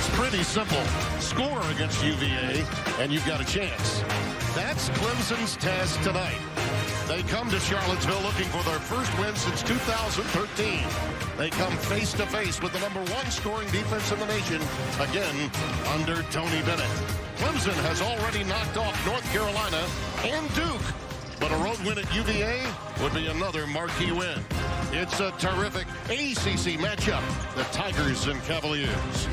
It's pretty simple. Score against UVA, and you've got a chance. That's Clemson's task tonight. They come to Charlottesville looking for their first win since 2013. They come face-to-face with the #1 scoring defense in the nation, again, under Tony Bennett. Clemson has already knocked off North Carolina and Duke, but a road win at UVA would be another marquee win. It's a terrific ACC matchup, the Tigers and Cavaliers.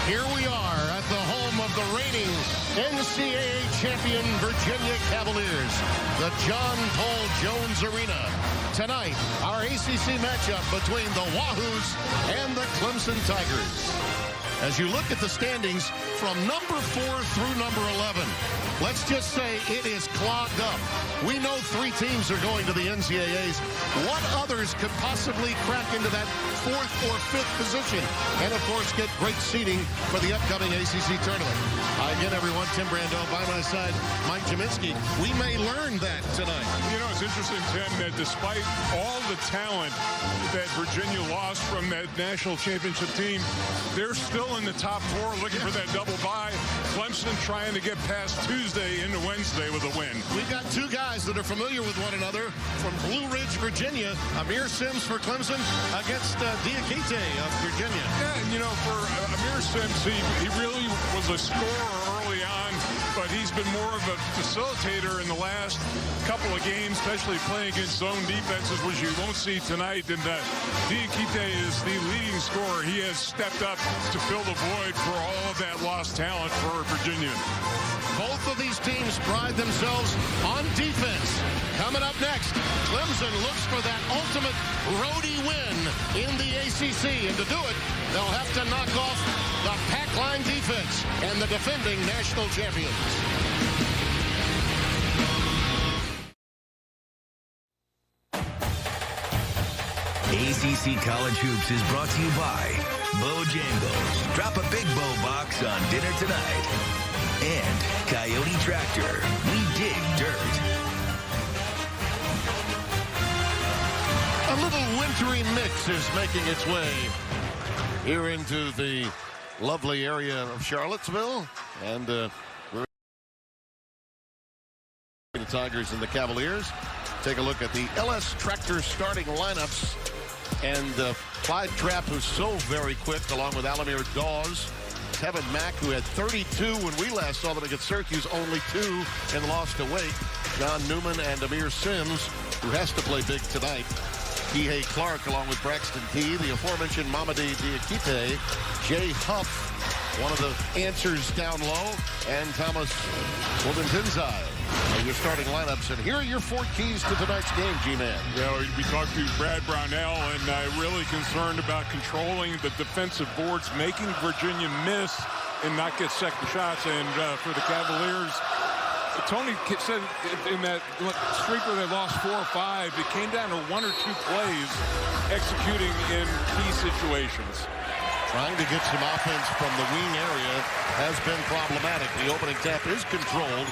Here we are at the home of the reigning NCAA champion Virginia Cavaliers, the John Paul Jones Arena. Tonight, our ACC matchup between the Wahoos and the Clemson Tigers. As you look at the standings from number 4 through number 11, let's just say it is clogged up. We know 3 teams are going to the NCAAs. What others could possibly crack into that 4th or 5th position? And, of course, get great seeding for the upcoming ACC tournament. Again, everyone, Tim Brando by my side, Mike Jaminski. We may learn that tonight. You know, it's interesting, Tim, that despite all the talent that Virginia lost from that national championship team, they're still in the top 4 looking for that double bye. Clemson trying to get past Tuesday into Wednesday with a win. We've got 2 guys that are familiar with one another from Blue Ridge, Virginia. Amir Sims for Clemson against Diakite of Virginia. Yeah, and you know, for Amir Sims, he really was a scorer early on, but he's been more of a facilitator in the last couple of games, especially playing against zone defenses, which you won't see tonight. And Diakite is the leading scorer. He has stepped up to fill the void for all of that lost talent for Virginia. Both of these teams pride themselves on defense. Coming up next, Clemson looks for that ultimate roadie win in the ACC. And to do it, they'll have to knock off the pack line defense and the defending national champions. ACC College Hoops is brought to you by Bojangles. Drop a big bow box on dinner tonight. And Coyote Tractor. We dig dirt. A little wintry mix is making its way here into the lovely area of Charlottesville. And we're the Tigers and the Cavaliers. Take a look at the LS Tractor starting lineups. And Clyde Trapp, who's so very quick, along with Alamir Dawes. Kevin Mack, who had 32 when we last saw them against Syracuse, only 2 and lost to Wake. John Newman and Amir Sims, who has to play big tonight. Kihei Clark, along with Braxton Key, the aforementioned Mamadi Diakite, Jay Huff, one of the answers down low, and Thomas Woldentinzai. Your starting lineups, and here are your 4 keys to tonight's game, G-Man. Yeah, we talked to Brad Brownell, and really concerned about controlling the defensive boards, making Virginia miss and not get second shots. And for the Cavaliers, Tony said in that streak where they lost 4 or 5, it came down to 1 or 2 plays executing in key situations. Trying to get some offense from the wing area has been problematic. The opening tap is controlled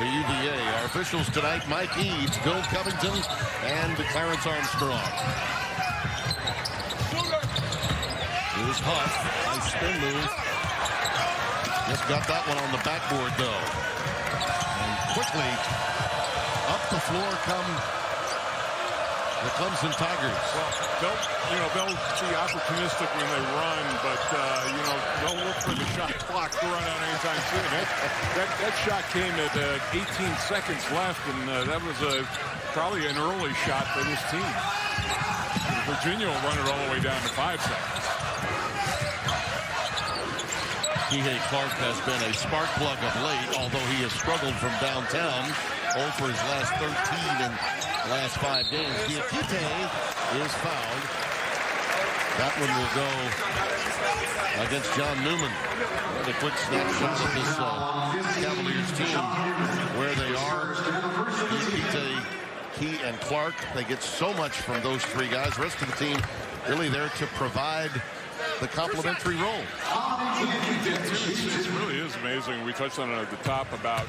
to UVA. Our officials tonight, Mike Eads, Bill Covington, and Clarence Armstrong. Here's Huff. Nice spin move. Just got that one on the backboard, though. And quickly, up the floor come the Clemson Tigers. Well, they'll be opportunistic when they run, but they'll look for the shot clock to run out anytime soon. That shot came at 18 seconds left, and that was probably an early shot for this team. Virginia will run it all the way down to 5 seconds. Kihei Clark has been a spark plug of late, although he has struggled from downtown. 0 for his last 13 in the last 5 games. Diakite is fouled. That one will go against John Newman. And a quick snapshot of this Cavaliers team, where they are. Diakite, Key, and Clark. They get so much from those 3 guys. The rest of the team really there to provide the complementary role. It really is amazing. We touched on it at the top about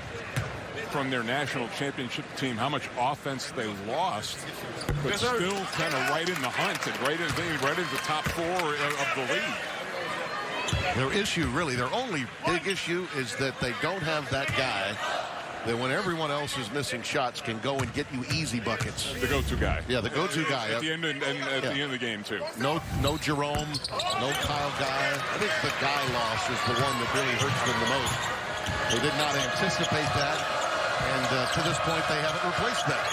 from their national championship team how much offense they lost, but still kind of right in the hunt and right in the top 4 of the league. Their issue, really, their only big issue is that they don't have that guy that when everyone else is missing shots can go and get you easy buckets. The go-to guy. Yeah, the go-to guy. At the end of the game, too. No Jerome, no Kyle Guy. I think the Guy loss is the one that really hurts them the most. They did not anticipate that, and to this point, they haven't replaced that.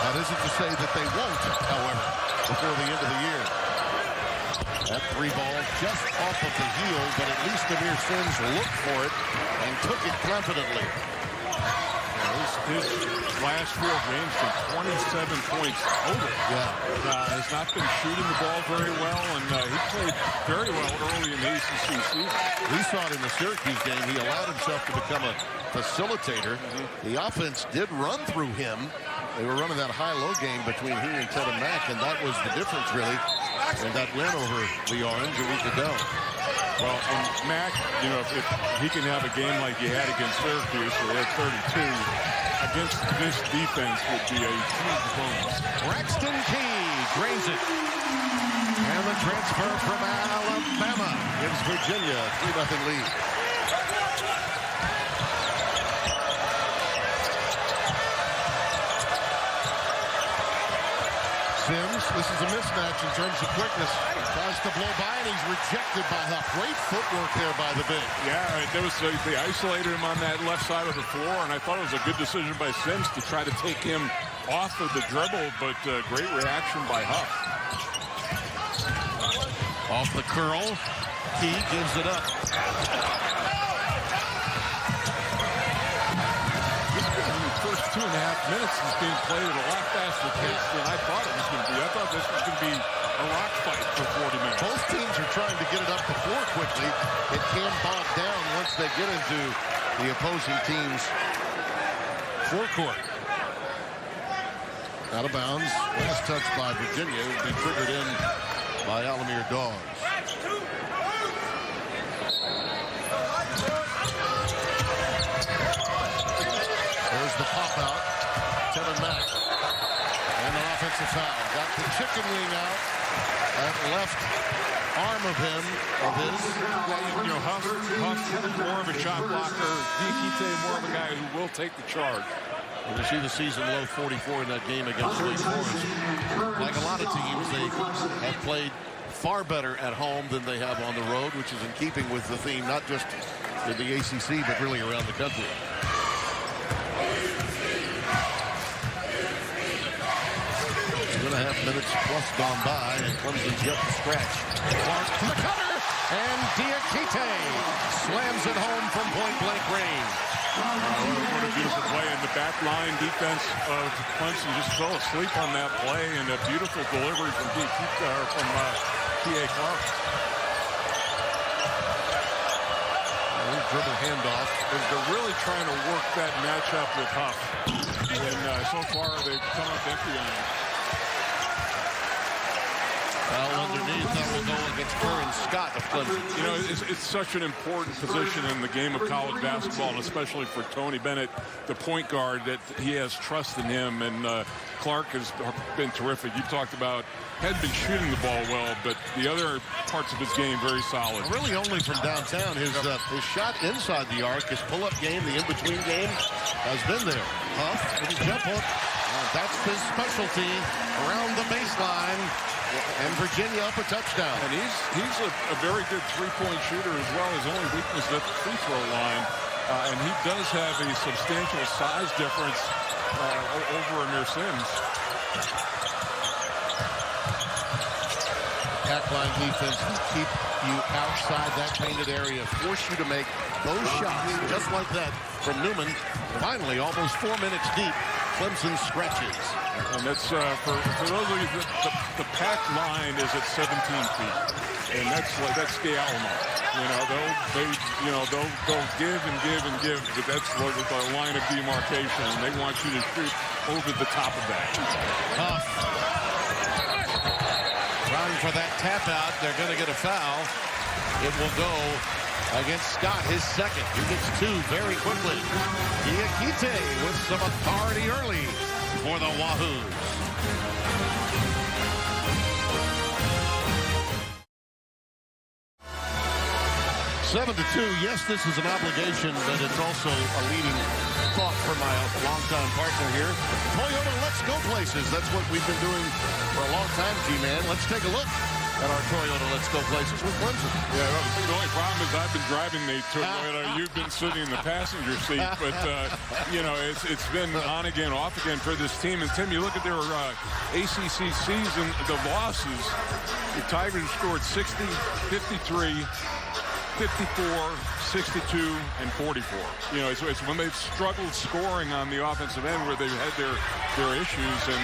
That isn't to say that they won't, however, before the end of the year. That 3 ball just off of the heel, but at least Amir Sims looked for it and took it confidently. His last 4 games from 27 points total. Has not been shooting the ball very well, and he played very well early in the ACC season. We saw it in the Syracuse game. He allowed himself to become a facilitator. The offense did run through him. They were running that high-low game between he and Tevin Mack, and that was the difference, really, in that win over the Orange a week ago. Well, and Mack, if he can have a game like he had against Syracuse, where they had 32, against this defense would be a huge bonus. Braxton Key drains it. And the transfer from Alabama gives Virginia a 3-0 lead. Sims, this is a mismatch in terms of quickness. Tries to blow by, and he's rejected by Huff. Great footwork there by the big. Yeah, they isolated him on that left side of the floor, and I thought it was a good decision by Sims to try to take him off of the dribble, but great reaction by Huff. Off the curl, Key gives it up. First 2.5 minutes is being played at a lot faster pace than I thought it was going to be. I thought this was going to be a rock fight for 40 minutes. Both teams are trying to get it up the floor quickly. It can bog down once they get into the opposing team's forecourt. Out of bounds. Last touch by Virginia will be triggered in by Alamir Dawes. There's the pop out. Tevin Mack. And an offensive foul. Got the chicken wing out. That left arm of him, of his. Huff more of a shot blocker. Diakite more of a guy who will take the charge. And you see the season low 44 in that game against Wake Forest. Like a lot of teams, they have played far better at home than they have on the road, which is in keeping with the theme, not just in the ACC, but really around the country. 2.5 minutes plus gone by, and Clemson's got the scratch. Clark to the cutter, and Diakite slams it home from point-blank range. What a beautiful play, and the back line defense of Clemson just fell asleep on that play, and a beautiful delivery from P.A. Clark. Dribble handoff. They're really trying to work that matchup with Huff, and so far they've come up empty on him. Well, underneath, that will go against Curran Scott of Clemson. It's such an important position in the game of college basketball, and especially for Tony Bennett, the point guard, that he has trust in him, and Clark has been terrific. You talked about, hadn't been shooting the ball well, but the other parts of his game very solid. Really only from downtown. His shot inside the arc, his pull-up game, the in-between game, has been there. Huff with his jump hook. That's his specialty around the baseline. And Virginia up a touchdown. And he's a very good three-point shooter as well. His only weakness is at the free throw line. And he does have a substantial size difference over Amir Sims. Pack line defense will keep you outside that painted area, force you to make those shots just like that from Newman. Finally, almost 4 minutes deep, Clemson stretches. And that's for those of you, the pack line is at 17 feet, and that's the Alamo. They'll give and give and give, but that's what the line of demarcation, and they want you to shoot over the top of that. Huff. Trying for that tap out. They're going to get a foul. It will go against Scott, his second. He gets two very quickly. Diakite with some authority early for the Wahoos. 7-2. Yes, this is an obligation, but it's also a leading thought for my longtime partner here. Toyota, let's go places. That's what we've been doing for a long time, G-Man. Let's take a look at our Toyota Let's Go places with Clemson. Yeah, well, the only problem is I've been driving the Toyota. You've been sitting in the passenger seat. But, you know, it's been on again, off again for this team. And, Tim, you look at their ACC season, the losses. The Tigers scored 60, 53, 54, 62, and 44. You know, it's when they've struggled scoring on the offensive end where they've had their issues, and,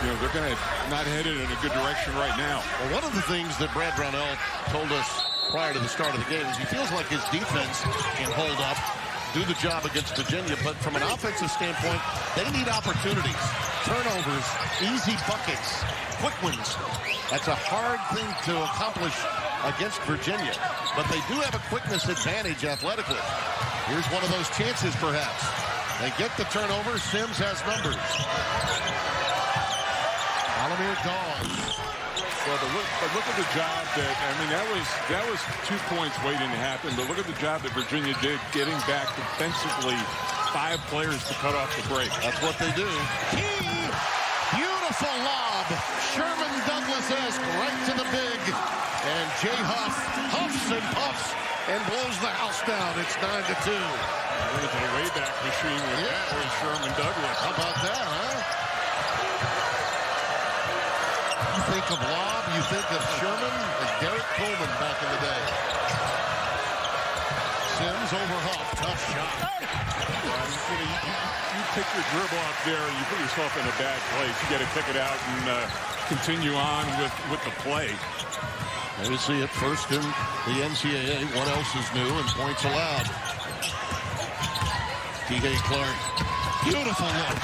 you know, they're going to not headed in a good direction right now. Well, one of the things that Brad Brownell told us prior to the start of the game is he feels like his defense can hold up, do the job against Virginia, but from an offensive standpoint, they need opportunities, turnovers, easy buckets, quick ones. That's a hard thing to accomplish against Virginia, but they do have a quickness advantage athletically. Here's one of those chances, perhaps. They get the turnover. Sims has numbers. Alamir Dawn. Well, but look at the job that, I mean, that was 2 points waiting to happen, but look at the job that Virginia did getting back defensively, 5 players to cut off the break. That's what they do. Key! Beautiful lob. Sherman Douglas-esque right to the big. And Jay Huff huffs and puffs and blows the house down. It's 9-2. Look at the Wayback Machine with Sherman Douglas. How about that, huh? You think of lob, you think of Sherman and Derek Coleman back in the day. Sims over Huff. Tough shot. You pick your dribble up there, and you put yourself in a bad place. You got to kick it out and continue on with the play. There you see it first in the NCAA. What else is new? And points allowed. T.J. Clark. Beautiful look.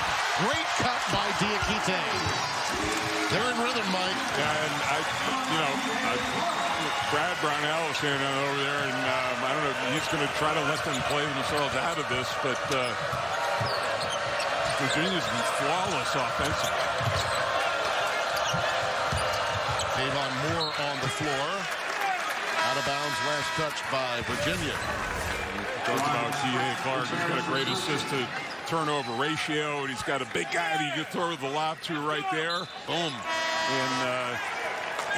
Great cut by Diakite. They're in rhythm, Mike. Yeah, and Brad Brownell is standing over there, and I don't know if he's going to try to let them play themselves out of this, but Virginia's been flawless offensively. Davon Moore on the floor. Out of bounds, last touch by Virginia. Talking about T.A. Clark, he's got a great assist to turnover ratio, and he's got a big guy that you can throw the lob to right there. Boom. And,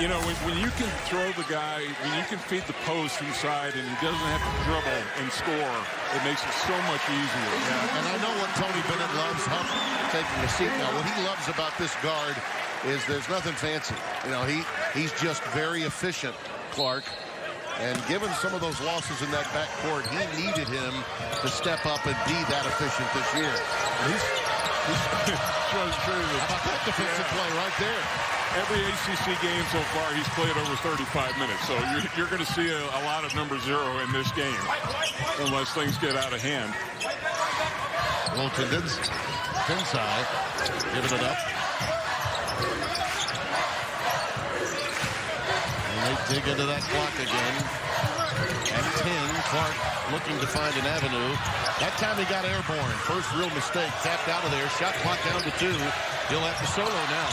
you know, when you can throw the guy, when you can feed the post inside and he doesn't have to dribble and score, it makes it so much easier. Yeah, and I know what Tony Bennett loves, Huff taking a seat now. What he loves about this guard is there's nothing fancy. You know, he's just very efficient, Clark. And given some of those losses in that backcourt, he needed him to step up and be that efficient this year. He's how about that defensive play right there? Every ACC game so far, he's played over 35 minutes. So you're going to see a lot of number 0 in this game, unless things get out of hand. Wilton inside, giving it up. And they dig into that clock again. At 10, Clark looking to find an avenue. That time he got airborne. First real mistake. Tapped out of there. Shot clock down to 2. He'll have to solo now.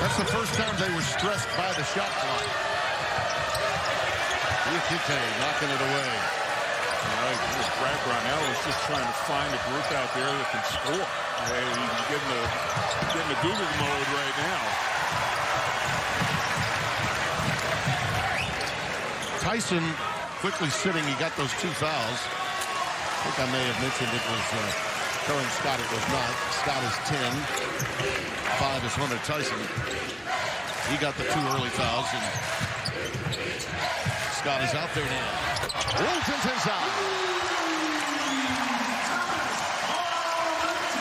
That's the first time they were stressed by the shot clock. Diakite knocking it away. Brad Brownell is just trying to find a group out there that can score. He's getting the Google mode right now. Tyson quickly sitting. He got those 2 fouls. I think I may have mentioned it was Curran Scott. It was not. Scott is 10. 5 is Hunter Tyson. He got the 2 early fouls, and Scott is out there now. Wilton's inside.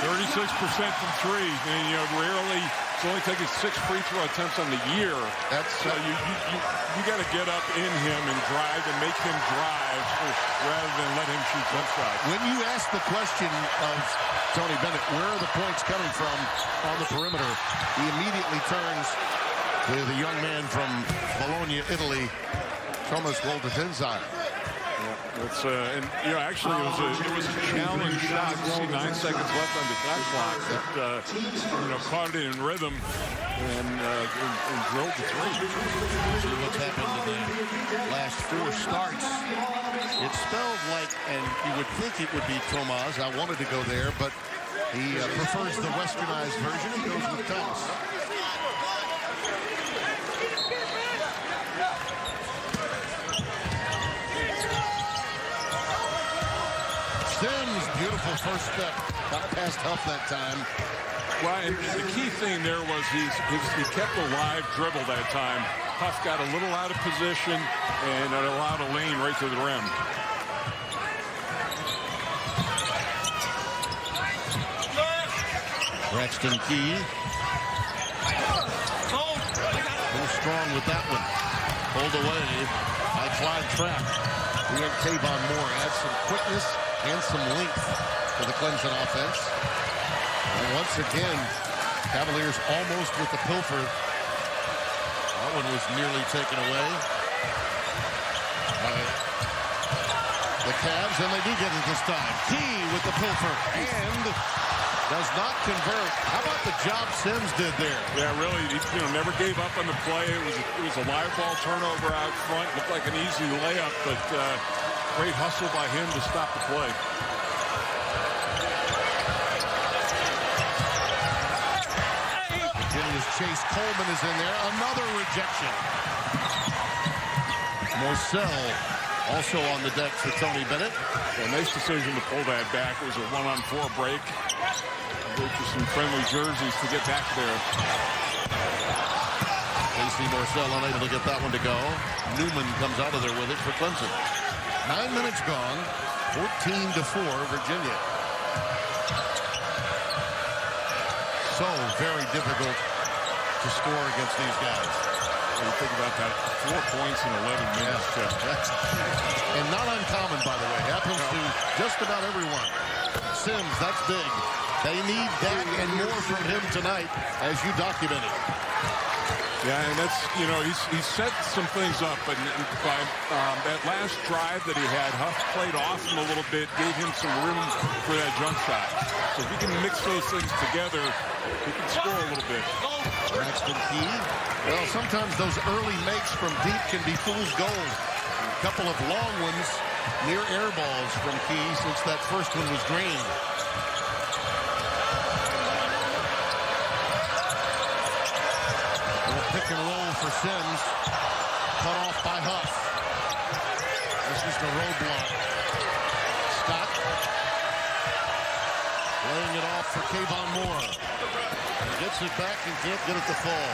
36% from 3. And, you know, rarely, it's only taking 6 free throw attempts on the year. That's you got to get up in him and drive and make him drive rather than let him shoot jump shots. When you ask the question of Tony Bennett, where are the points coming from on the perimeter, he immediately turns with a young man from Bologna, Italy, Thomas Woldetenza. It's and actually it was a challenge shot. You see 9 seconds left on the shot clock. That caught it in rhythm and drilled the three. See what's happened in the last 4 starts. It spelled like, and you would think it would be Tomas. I wanted to go there, but he prefers the westernized version. He goes with Thomas. Sims, beautiful first step. Got past Huff that time. Well, and the key thing there was he kept a live dribble that time. Huff got a little out of position, and it allowed a lane right to the rim. Braxton Key. Too strong with that one. Pulled away by Clyde Trapp. We had Tavon Moore add some quickness and some length to the Clemson offense. And once again, Cavaliers almost with the pilfer. That one was nearly taken away by the Cavs, and they do get it this time. Key with the pilfer and does not convert. How about the job Sims did there? Yeah, really, he never gave up on the play. It was a live ball turnover out front. Looked like an easy layup, but great hustle by him to stop the play. Virginia's Chase Coleman is in there. Another rejection. Morcell also on the deck for Tony Bennett. A nice decision to pull that back. It was a 1-on-4 break. Wait for some friendly jerseys to get back there. Casey Morcell unable to get that one to go. Newman comes out of there with it for Clemson. 9 minutes gone. 14-4 Virginia. So very difficult to score against these guys. When you think about that, 4 points in 11 minutes. Yeah. And not uncommon, by the way. Happens to just about everyone. Sims, that's big. They need that and more from him tonight, as you documented. Yeah, and that's, he's set some things up, and by that last drive that he had, Huff played off him a little bit, gave him some room for that jump shot. So if he can mix those things together, he can score a little bit. Braxton Key. Well, sometimes those early makes from deep can be fool's gold. A couple of long ones, near air balls from Key since that first one was drained. Pick and roll for Sims. Cut off by Huff. This is the roadblock. Scott laying it off for Kayvon Moore. He gets it back and can't get it to fall.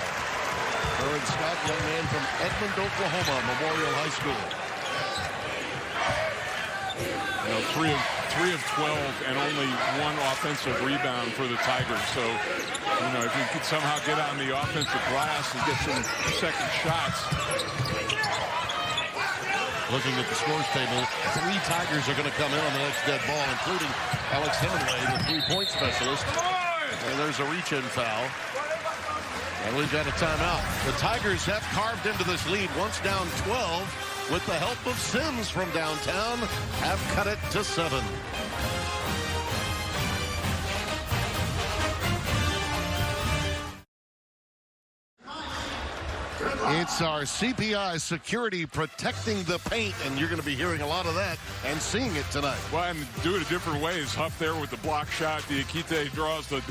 Aaron Scott, young man from Edmond, Oklahoma, Memorial High School. 3 of 12 and only 1 offensive rebound for the Tigers. So, if you could somehow get on the offensive glass and get some second shots. Looking at the scores table, 3 Tigers are going to come in on the next dead ball, including Alex Hemingway, the 3-point specialist. And there's a reach-in foul. And we've got a timeout. The Tigers have carved into this lead once down 12. With the help of Sims from downtown, have cut it to 7. It's our CPI security protecting the paint, and you're going to be hearing a lot of that and seeing it tonight. Well, and do it a different way. It's Huff there with the block shot. Diakite draws the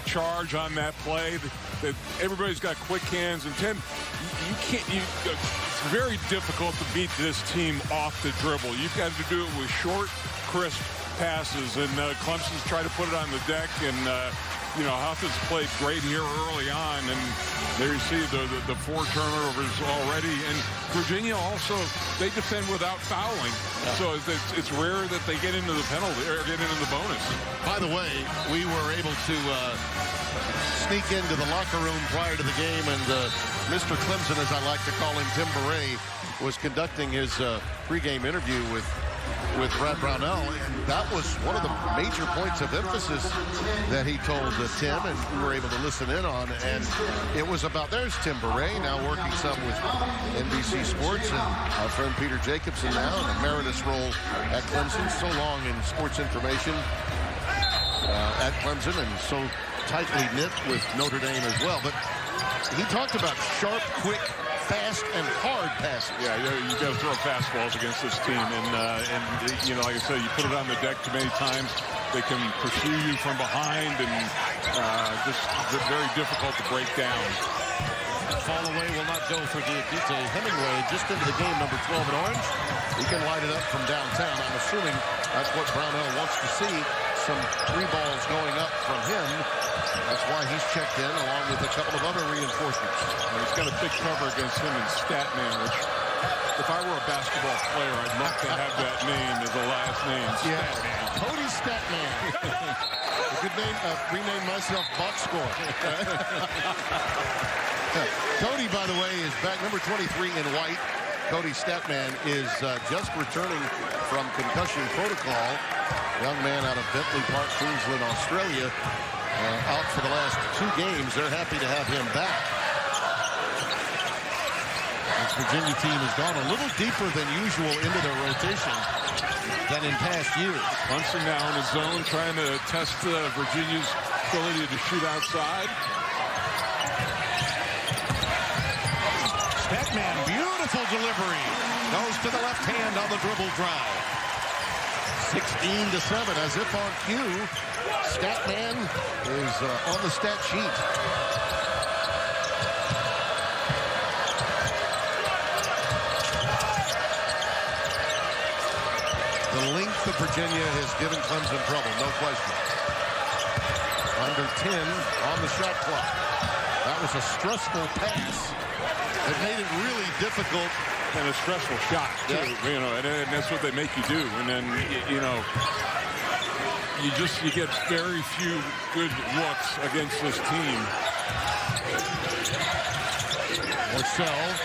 charge on that play. Everybody's got quick hands, and Tim, it's very difficult to beat this team off the dribble. You've got to do it with short, crisp passes, and Clemson's tried to put it on the deck, and Huff has played great here early on, and there you see the 4 turnovers already. And Virginia also, they defend without fouling, so it's rare that they get into the penalty or get into the bonus. By the way, we were able to sneak into the locker room prior to the game, and Mr. Clemson, as I like to call him, Tim Beret, was conducting his pregame interview with with Brad Brownell. That was one of the major points of emphasis that he told Tim, and we were able to listen in on. And it was about, there's Tim Beret, now working some with NBC Sports, and our friend Peter Jacobson now in a emeritus role at Clemson. So long in sports information at Clemson, and so tightly knit with Notre Dame as well. But he talked about sharp, quick, fast, and hard passing. Yeah, you got to throw fastballs against this team, and you know, like I said, you put it on the deck too many times, they can pursue you from behind, and just very difficult to break down. Fall away will not go for Diakite. Hemingway just into the game, number 12 in orange. He can light it up from downtown. I'm assuming that's what Brownell wants to see. Some 3 balls going up from him. That's why he's checked in, along with a couple of other reinforcements. And he's got a big cover against him in Statman, which, if I were a basketball player, I'd love to have that name as a last name. Yeah, Cody Statman. I could rename myself box score. Cody, by the way, is back, number 23 in white. Cody Statman is just returning from concussion protocol. Young man out of Bentley Park, Queensland, Australia. Out for the last 2 games. They're happy to have him back. This Virginia team has gone a little deeper than usual into their rotation than in past years. Clemson now in his zone, trying to test Virginia's ability to shoot outside. Statman, beautiful delivery. Goes to the left hand on the dribble drive. 16-7, as if on cue. Statman is on the stat sheet. The length of Virginia has given Clemson trouble, no question. Under 10 on the shot clock. That was a stressful pass. It made it really difficult. And a stressful shot, too. Yeah. You know, and that's what they make you do. And then, you know, you get very few good looks against this team. Marcel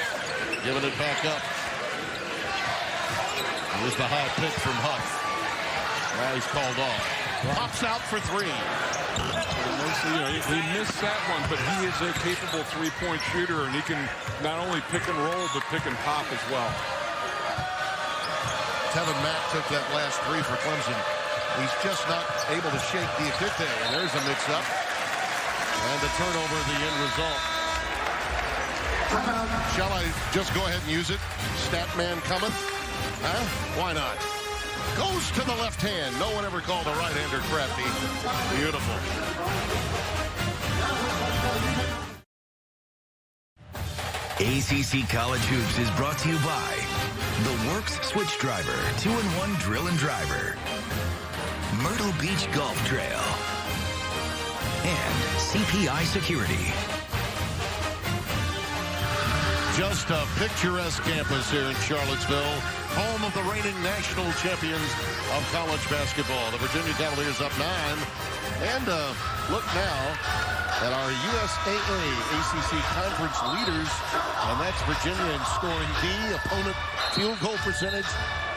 giving it back up. Here's the high pitch from Huff. Now he's called off. Pops out for 3. You know, he missed that one, but he is a capable 3-point shooter, and he can not only pick and roll, but pick and pop as well. Tevin Mack took that last 3 for Clemson. He's just not able to shake Diakite, and there's a mix-up. And the turnover, the end result. Shall I just go ahead and use it? Statman cometh? Huh? Why not? Goes to the left hand. No one ever called a right-hander crafty. Beautiful. ACC College Hoops is brought to you by the Works Switch Driver 2-in-1 Drill and Driver, Myrtle Beach Golf Trail, and CPI Security. Just a picturesque campus here in Charlottesville, home of the reigning national champions of college basketball. The Virginia Cavaliers up 9. And look now at our USAA ACC conference leaders, and that's Virginia in scoring D, opponent field goal percentage,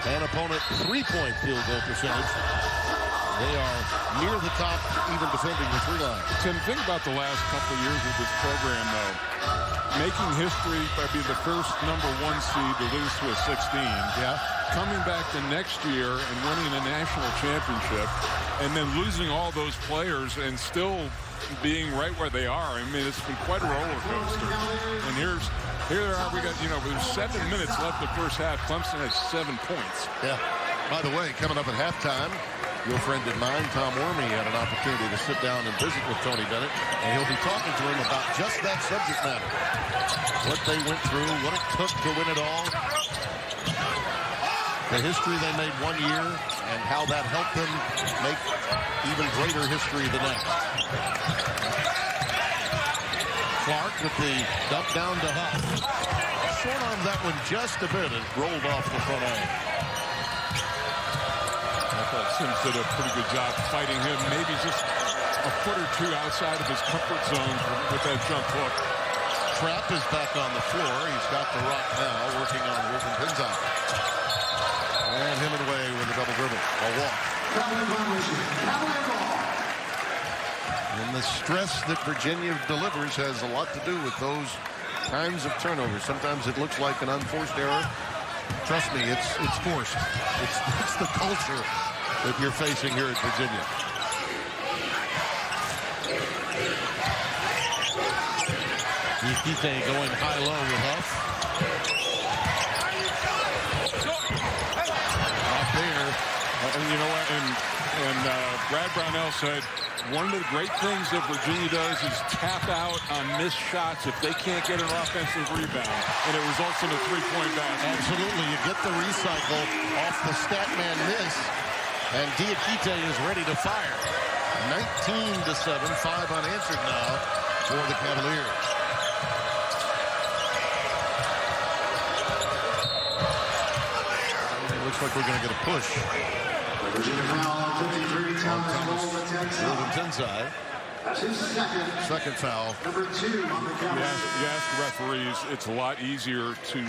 and opponent 3-point field goal percentage. They are near the top, even defending the 3 line. Tim, think about the last couple of years of this program, though. Making history by being the first #1 seed to lose to a 16. Yeah. Coming back the next year and winning a national championship, and then losing all those players and still being right where they are. I mean, it's been quite a roller coaster. And here they are. We got, you know, there's 7 minutes left the first half. Clemson has 7 points. Yeah. By the way, coming up at halftime, your friend of mine, Tom Wormy, had an opportunity to sit down and visit with Tony Bennett, and he'll be talking to him about just that subject matter. What they went through, what it took to win it all, the history they made one year, and how that helped them make even greater history the next. Clark with the dump down to Huff. Short on that one just a bit and rolled off the front end. I thought Sims did a pretty good job fighting him. Maybe just a foot or 2 outside of his comfort zone with that jump hook. Trapp is back on the floor. He's got the rock now, working on Wilson Pinzon. And Hemingway with A walk. And the stress that Virginia delivers has a lot to do with those kinds of turnovers. Sometimes it looks like an unforced error. Trust me, it's forced. It's the culture that you're facing here at Virginia. Diakite going high-low with Huff. Off there. And you know what? And Brad Brownell said one of the great things that Virginia does is tap out on missed shots if they can't get an offensive rebound, and it results in a three-point basket. Absolutely. You get the recycle off the stat man miss, and Diakite is ready to fire. 19-7, 5 unanswered now for the Cavaliers. It looks like we're going to get a push. Second foul. You ask referees, it's a lot easier to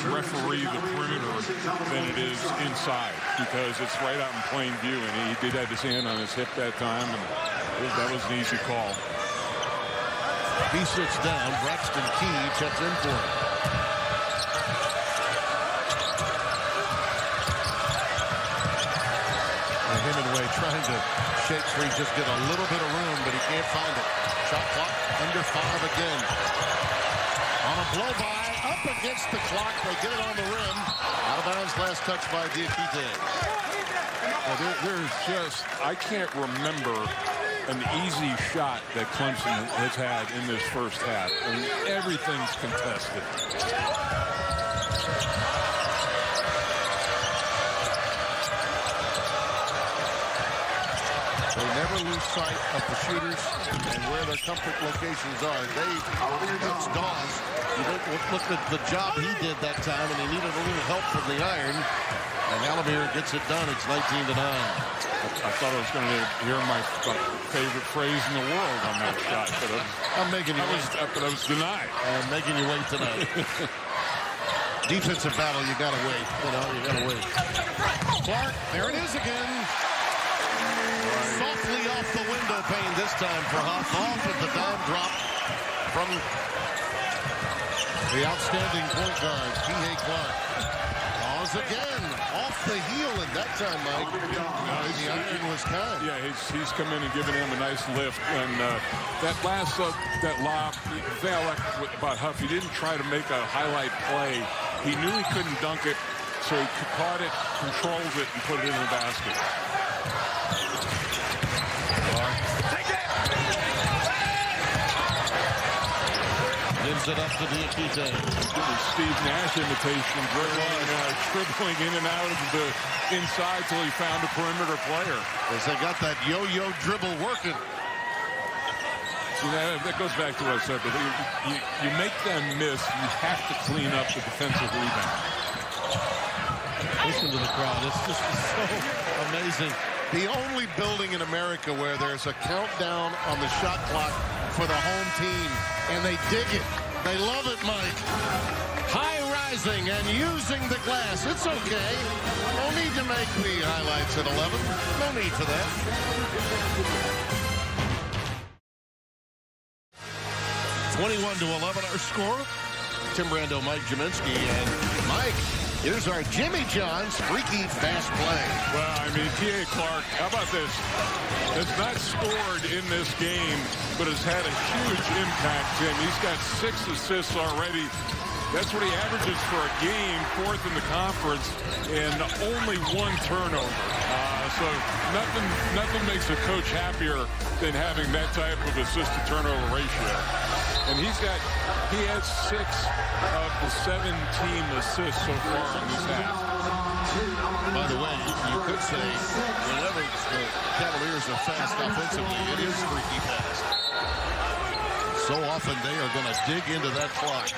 referee the perimeter than it is inside because it's right out in plain view, and he did have his hand on his hip that time, and that was an easy call. He sits down. Braxton Key checks in for him. Hemingway trying to shake free, just get a little bit of room, but he can't find it. Shot clock under 5 again. On a blow-by, up against the clock. They get it on the rim. Out of bounds, last touch by Diakite. There's just, I can't remember an easy shot that Clemson has had in this first half. I mean, everything's contested. They never lose sight of the shooters and where their comfort locations are. That's Dawes. Look at the job he did that time, and he needed a little help from the iron. And Alamir gets it done. It's 19-9. I thought I was going to hear my favorite phrase in the world on that shot, but I'm making you wait. But I was denied. I'm making you wait tonight. Defensive battle, you got to wait. You got to wait. Clark, there it is again. Softly off the window pane this time for Huff. Off at the dime drop from the outstanding point guard, P.A. Clark. Pause again. Off the heel, and that time, Mike, the iron was kind. Yeah, he's come in and given him a nice lift. And that last that lob, about Huff, he didn't try to make a highlight play. He knew he couldn't dunk it, so he caught it, controlled it, and put it in the basket. Gives it up to Diakite. Steve Nash imitation, dribbling in and out of the inside till he found a perimeter player. As they got that yo-yo dribble working. See, that goes back to what I said, but you make them miss, you have to clean up the defensive rebound. Listen to the crowd. It's just so amazing. The only building in America where there's a countdown on the shot clock for the home team, and they dig it. They love it, Mike. High rising and using the glass. It's okay. No need to make the highlights at 11. No need for that. (21-11) our score. Tim Brando, Mike Jaminski, and Mike, here's our Jimmy John's freaky fast play. Well, I mean, P.A. Clark, how about this? Has not scored in this game, but has had a huge impact, Tim. He's got 6 assists already. That's what he averages for a game, 4th in the conference, and only 1 turnover. So nothing makes a coach happier than having that type of assist-to-turnover ratio. And he has 6 of the 17 assists so far in this half. By the way, you could say whenever the Cavaliers are fast offensively, it is freaky fast. So often they are going to dig into that clock.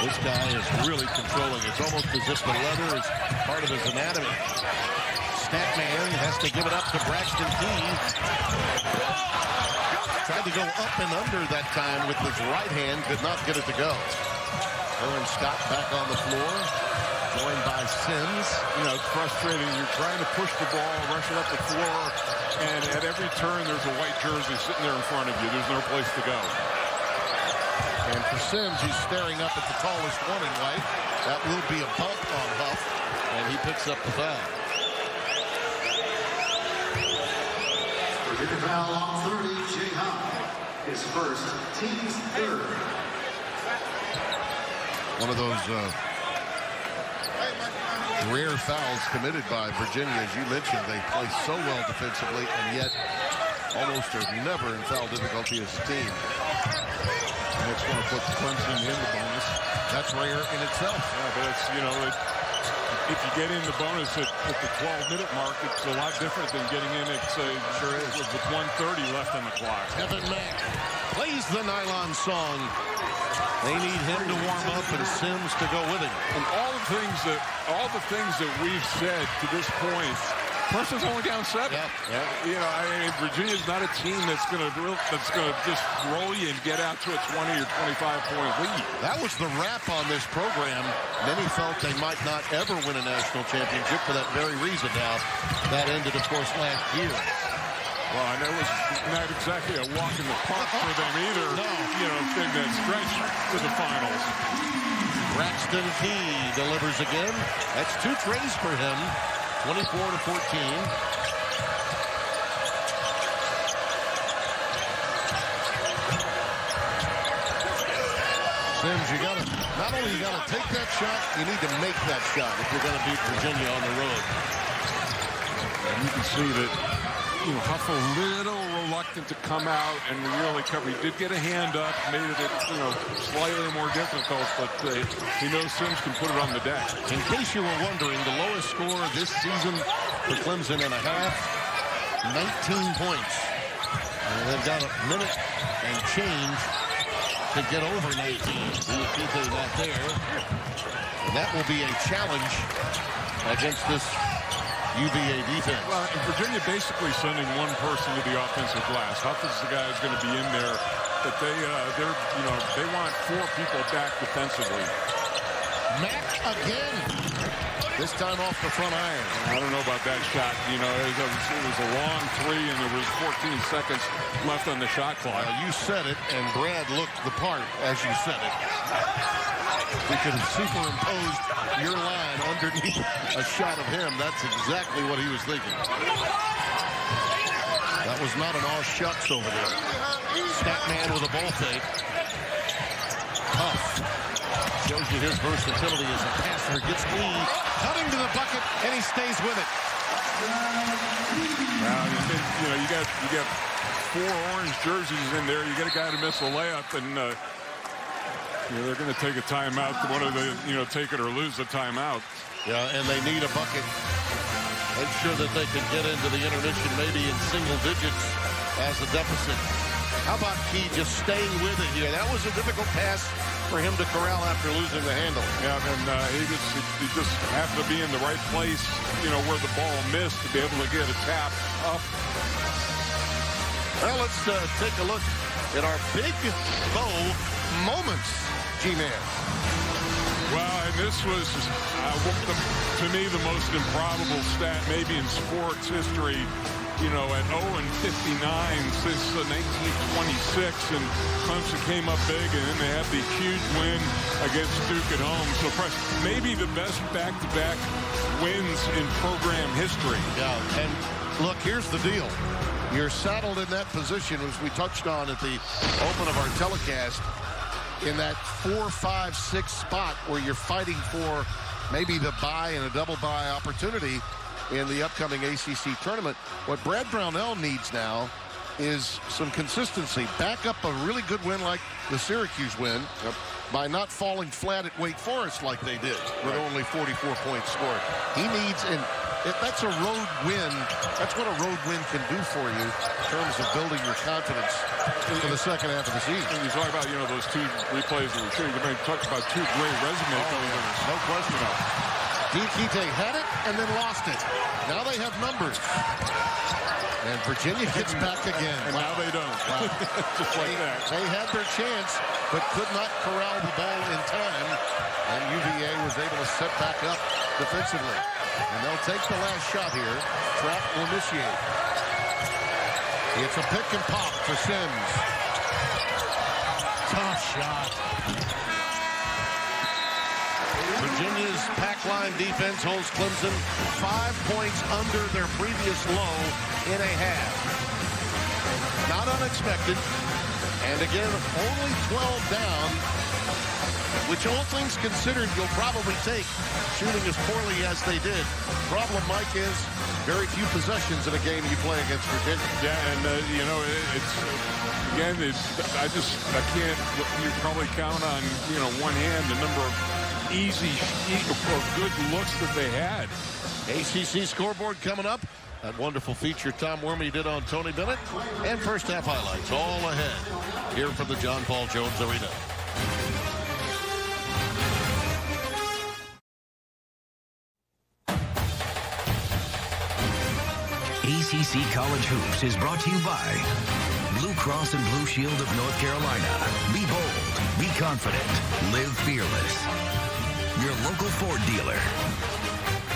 This guy is really controlling. It's almost as if the leather is part of his anatomy. Statman has to give it up to Braxton Key. Tried to go up and under that time with his right hand, could not get it to go. Aaron Scott back on the floor, joined by Sims. You know, it's frustrating. You're trying to push the ball, rush it up the floor, and at every turn there's a white jersey sitting there in front of you. There's no place to go. And for Sims, he's staring up at the tallest one in white. That will be a bump on Huff, and he picks up the foul. Foul on 30, Jay Huff. His first, team's third. One of those rare fouls committed by Virginia. As you mentioned, they play so well defensively, and yet almost are never in foul difficulty as a team. And it's going to put Clemson in the bonus. That's rare in itself. Yeah, but it's, you know, if you get in the bonus at the 12-minute mark, it's a lot different than getting in at, Sure is. with 1:30 left on the clock. Evan Mack plays the nylon song. They need him to warm up and Sims to go with him. And all the things that we've said to this point, Clemson's only down 7. Yeah. You know, I mean, Virginia's not a team that's going to just roll you and get out to a 20 or 25-point lead. That was the wrap on this program. Many felt they might not ever win a national championship for that very reason. Now, that ended, of course, last year. Well, and it was not exactly a walk in the park for them either. No. You know, in that stretch to the finals. Braxton Key delivers again. That's 2 trays for him. 24-14. Sims, not only you gotta take that shot, you need to make that shot if you're gonna beat Virginia on the road. And you can see that, you know, Huff a little reluctant to come out and really cover. He did get a hand up, made it, you know, slightly more difficult, but he knows Sims can put it on the deck. In case you were wondering, the lowest score this season for Clemson in a half, 19 points. And they've got a minute and change to get over 19. They're not there. And that will be a challenge against this UVA defense. Well, and Virginia basically sending one person to the offensive glass. Huff is the guy who's going to be in there, but they want 4 people back defensively. Mack again. This time off the front iron. I don't know about that shot. You know, it was a long 3, and there was 14 seconds left on the shot clock. You said it, and Brad looked the part as you said it. We could have superimposed your line underneath a shot of him. That's exactly what he was thinking. That was not an all shucks over there. Stat man with a ball fake. Huff shows you his versatility as a passer. Gets Key cutting to the bucket, and he stays with it. Well, you know, you got 4 orange jerseys in there. You get a guy to miss a layup, and you know, they're going to take a timeout. One of the, you know, take it or lose the timeout. Yeah, and they need a bucket. Make sure that they can get into the intermission maybe in single digits as a deficit. How about Key just staying with it here? That was a difficult pass for him to corral after losing the handle. Yeah, and he just happened to be in the right place, you know, where the ball missed to be able to get a tap up. Well, let's take a look at our big bow moments, G-Man. Well, and this was, to me, the most improbable stat maybe in sports history. You know, at 0-59 since 1926, and Clemson came up big, and then they had the huge win against Duke at home. So maybe the best back-to-back wins in program history. Yeah, and look, here's the deal. You're saddled in that position, as we touched on at the open of our telecast, in that 4, 5, 6 spot where you're fighting for maybe the bye and a double bye opportunity in the upcoming ACC tournament. What Brad Brownell needs now is some consistency. Back up a really good win like the Syracuse win by not falling flat at Wake Forest like they did with only 44 points scored. He needs, and that's a road win. That's what a road win can do for you in terms of building your confidence for the second half of the season. And you talk about, you know, those 2 replays that we're shooting. We talked about 2 great resume builders. No question about it. Diakite had it and then lost it. Now they have numbers. And Virginia gets back again. And now they don't. Wow. Just like that. They had their chance, but could not corral the ball in time. And UVA was able to set back up defensively. And they'll take the last shot here. Trapp will initiate. It's a pick and pop for Sims. Tough shot. Virginia's pack line defense holds Clemson 5 points under their previous low in a half. Not unexpected. And again, only 12 down, which all things considered you'll probably take, shooting as poorly as they did. Problem, Mike, is very few possessions in a game you play against Virginia. Yeah, and you know, it's again, I can't. You probably count on one hand the number of easy or good looks that they had. ACC scoreboard coming up. That wonderful feature Tom Wormy did on Tony Bennett. And first half highlights all ahead here from the John Paul Jones Arena. ACC College Hoops is brought to you by Blue Cross and Blue Shield of North Carolina. Be bold, be confident, live fearless. Your local Ford dealer.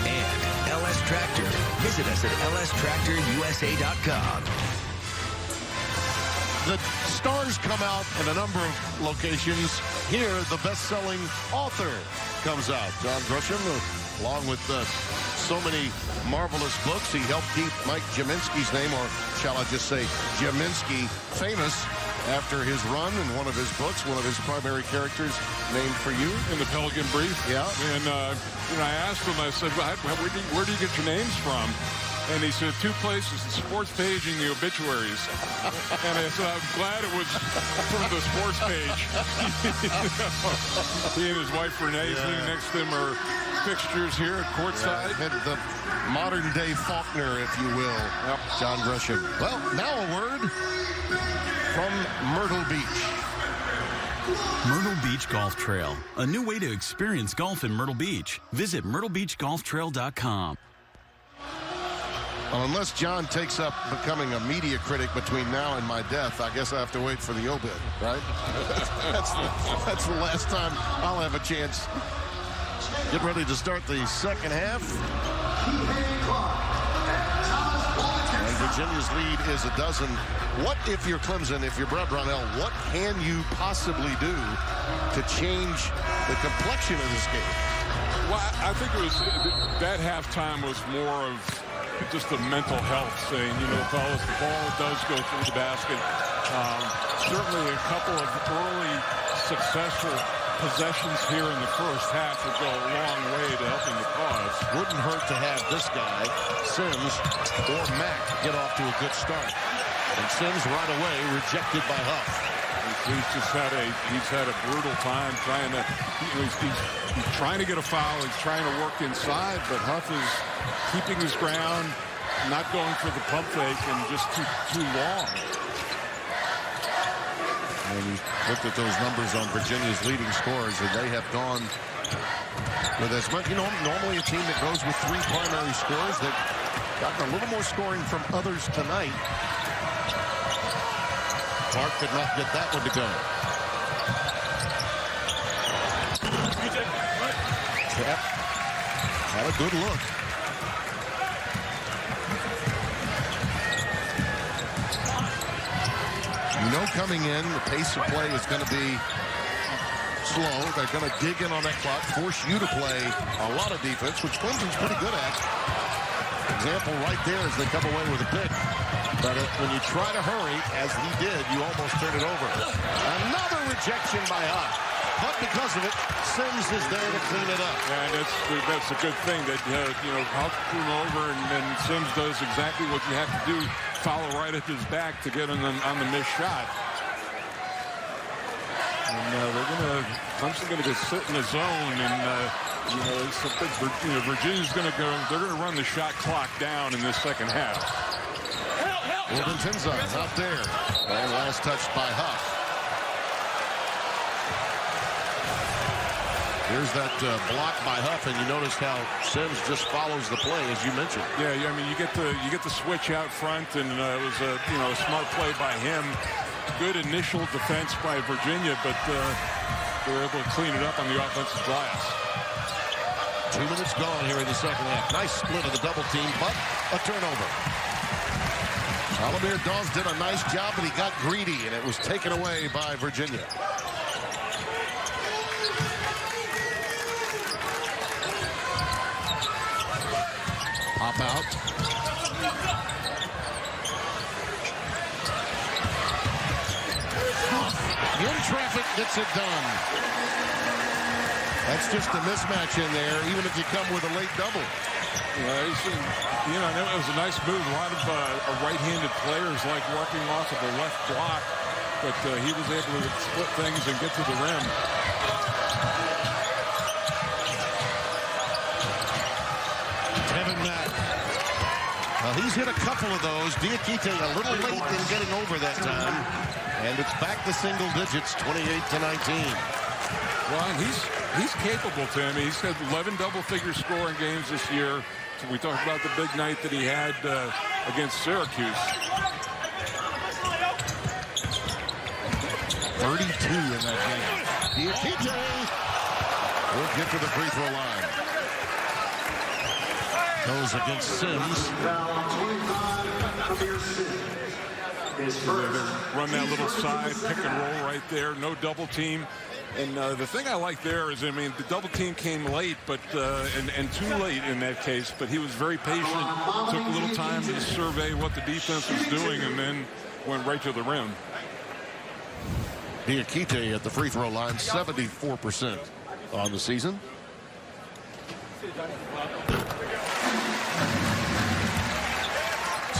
And LS Tractor. Visit us at lstractorusa.com. The stars come out in a number of locations. Here, the best-selling author comes out. John Gresham, along with so many marvelous books. He helped keep Mike Jaminski's name, or shall I just say Jaminski, famous after his run in one of his books, one of his primary characters named for you. In the Pelican Brief. Yeah. And I asked him, I said, where do you get your names from? And he said, 2 places, the sports page and the obituaries. And I said, I'm glad it was from the sports page. He and his wife, Renee, sitting next to him are fixtures here at courtside. The modern-day Faulkner, if you will, John Gresham. Well, now a word from Myrtle Beach. Myrtle Beach Golf Trail, a new way to experience golf in Myrtle Beach. Visit myrtlebeachgolftrail.com. Well, unless John takes up becoming a media critic between now and my death, I guess I have to wait for the obit, right? that's the last time I'll have a chance. Get ready to start the second half. And Virginia's lead is 12. What if you're Clemson, if you're Brad Brownell, what can you possibly do to change the complexion of this game? Well, I think it was that halftime was more of just a mental health saying, fellas, the ball does go through the basket. Certainly a couple of early successful possessions here in the first half would go a long way to helping the cause. Wouldn't hurt to have this guy, Sims, or Mack, get off to a good start. And Sims right away rejected by Huff. He's had a brutal time trying to, he's trying to get a foul. He's trying to work inside, but Huff is keeping his ground, not going for the pump fake, and just too long. And you looked at those numbers on Virginia's leading scorers, and they have gone with as much. Normally a team that goes with 3 primary scorers, they've gotten a little more scoring from others tonight. Clark could not get that one to go. Yep. Had a good look. Coming in, the pace of play is going to be slow. They're going to dig in on that clock, force you to play a lot of defense, which Clemson's pretty good at. Example right there as they come away with a pick. But when you try to hurry, as he did, you almost turn it over. Another rejection by Huff. But because of it, Sims is there to clean it up. And that's a good thing that, Huff threw him over, and then Sims does exactly what you have to do, follow right at his back to get on the missed shot. And Clemson's going to sit in the zone, and, Virginia's going to go, they're going to run the shot clock down in this second half. Wildenton's not there. And last touched by Huff. Here's that block by Huff, and you notice how Sims just follows the play, as you mentioned. Yeah, I mean, you get the switch out front, and it was a smart play by him. Good initial defense by Virginia, but they were able to clean it up on the offensive glass. 2 minutes gone here in the second half. Nice split of the double team, but a turnover. Alamir Dawes did a nice job, but he got greedy, and it was taken away by Virginia. Hop out. In traffic, gets it done. That's just a mismatch in there, even if you come with a late double. Yeah, it was a nice move. A lot of right-handed players like working off of the left block, but he was able to split things and get to the rim. Kevin Mack. He's hit a couple of those. Diakite a little late in getting over that time. And it's back to single digits, 28-19. Well, and he's capable, Tim. He's had 11 double-figure scoring games this year. So we talked about the big night that he had against Syracuse. 32 in that game. Diakite will get to the free throw line. Goes against Sims. Run that little side pick and roll right there. No double team. And the thing I like there is, I mean, the double team came late, but and too late in that case. But he was very patient. Took a little time to survey what the defense was doing, and then went right to the rim. Diakite at the free throw line, 74% on the season.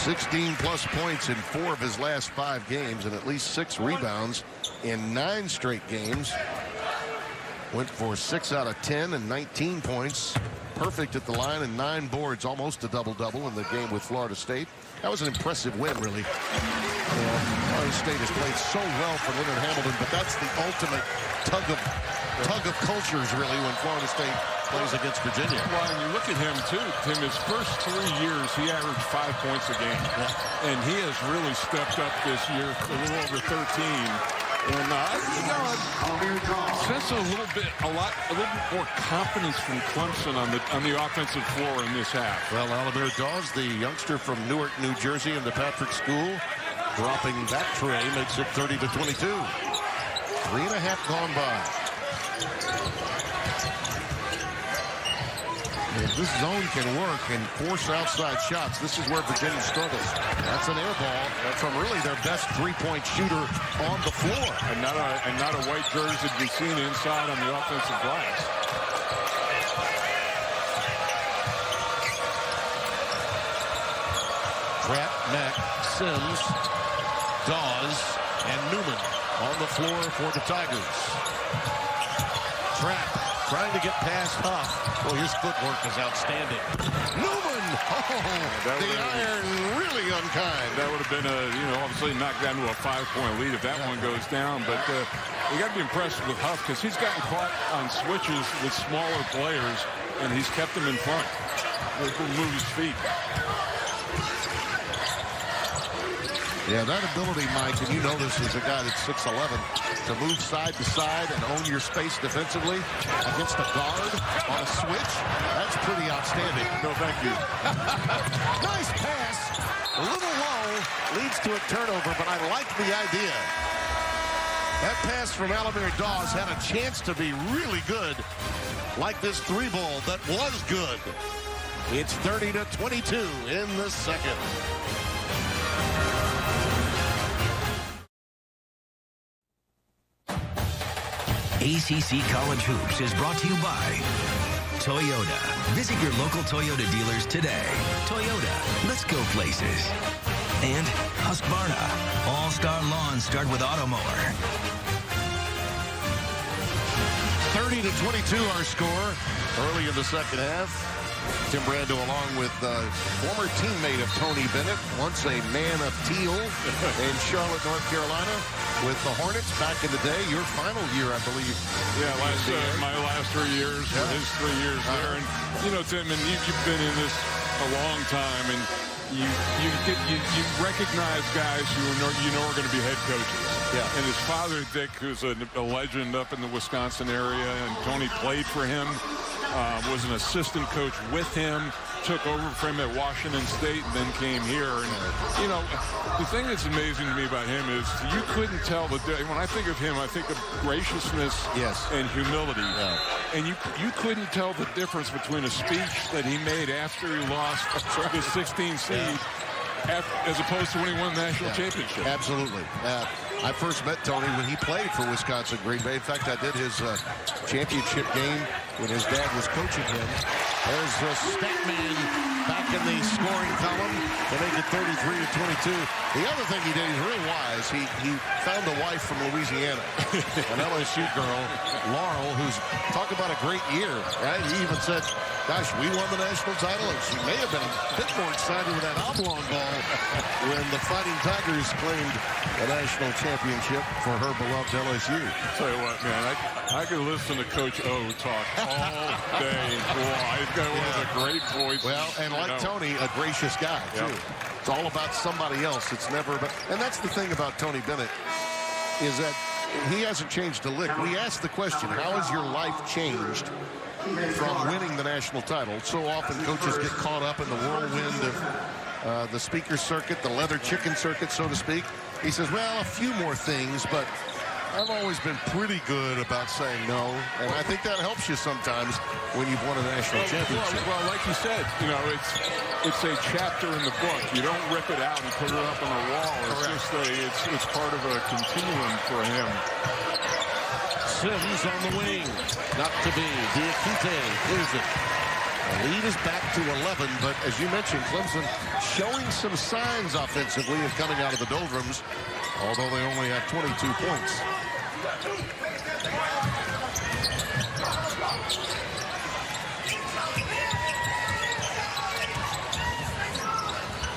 16-plus points in 4 of his last 5 games and at least 6 rebounds in 9 straight games. Went for 6 out of 10 and 19 points. Perfect at the line and 9 boards, almost a double-double in the game with Florida State. That was an impressive win, really. Florida State has played so well for Leonard Hamilton, but that's the ultimate tug of cultures, really, when Florida State plays against Virginia. Well, and you look at him, too, Tim, his first 3 years, he averaged 5 points a game. Yeah. And he has really stepped up this year, a little over 13. And sense a little bit more confidence from Clemson on the offensive floor in this half. Well, Alamir Dawes, the youngster from Newark, New Jersey, in the Patrick School, dropping that tray makes it 30-22. 3.5 gone by. If this zone can work and force outside shots, this is where Virginia struggles. That's an air ball from really their best three-point shooter on the floor. And not a white jersey to be seen inside on the offensive glass. Pratt, Mack, Sims, Dawes, and Newman on the floor for the Tigers. Pratt trying to get past Huff. Well, his footwork is outstanding. Newman! The iron really unkind. That would have been obviously knocked down to a 5-point lead if that one goes down. But you got to be impressed with Huff because he's gotten caught on switches with smaller players, and he's kept them in front. He can move his feet. Yeah, that ability, Mike, and you know this as a guy that's 6'11", to move side to side and own your space defensively against a guard on a switch, that's pretty outstanding. No, thank you. Nice pass. A little low, leads to a turnover, but I like the idea. That pass from Alamir Dawes had a chance to be really good, like this 3-ball that was good. It's 30-22 in the second. ACC College Hoops is brought to you by Toyota. Visit your local Toyota dealers today. Toyota, let's go places. And Husqvarna, all-star lawns start with Automower. 30-22 our score early in the second half. Tim Brando along with former teammate of Tony Bennett, once a man of teal in Charlotte, North Carolina. with the Hornets back in the day. Your final year, I believe. Yeah, my last 3 years, his 3 years there. And, you know, Tim, and you've been in this a long time, and you recognize guys who are going to be head coaches. Yeah. And his father, Dick, who's a legend up in the Wisconsin area, and Tony played for him, was an assistant coach with him, took over for him at Washington State, and then came here. And, you know, the thing that's amazing to me about him is you couldn't tell when I think of him, I think of graciousness and humility. Yeah. And you couldn't tell the difference between a speech that he made after he lost the 16th seed as opposed to when he won the national championship. Absolutely. I first met Tony when he played for Wisconsin Green Bay. In fact, I did his championship game when his dad was coaching him. There's the Statman back in the scoring column to make it 33-22. The other thing he did, he's real wise. He found a wife from Louisiana, an LSU girl, Laurel, who's talk about a great year, right? He even said, gosh, we won the national title, and she may have been a bit more excited with that oblong ball when the Fighting Tigers claimed the national championship for her beloved LSU. Tell you what, man, I could listen to Coach O talk all day long. He's got one of the great voices. Well, and like Tony, a gracious guy, too. It's all about somebody else. It's never about... And that's the thing about Tony Bennett, is that he hasn't changed a lick. We asked the question, how has your life changed from winning the national title? So often coaches get caught up in the whirlwind of the speaker circuit, the leather chicken circuit, so to speak. He says, well, a few more things, but I've always been pretty good about saying no, and I think that helps you sometimes when you've won a national championship. Well, like you said, you know, it's a chapter in the book. You don't rip it out and put it up on a wall. It's just it's part of a continuum for him. Sims on the wing, not to be. Diakite clears it. The lead is back to 11, but as you mentioned, Clemson showing some signs offensively of coming out of the doldrums, although they only have 22 points.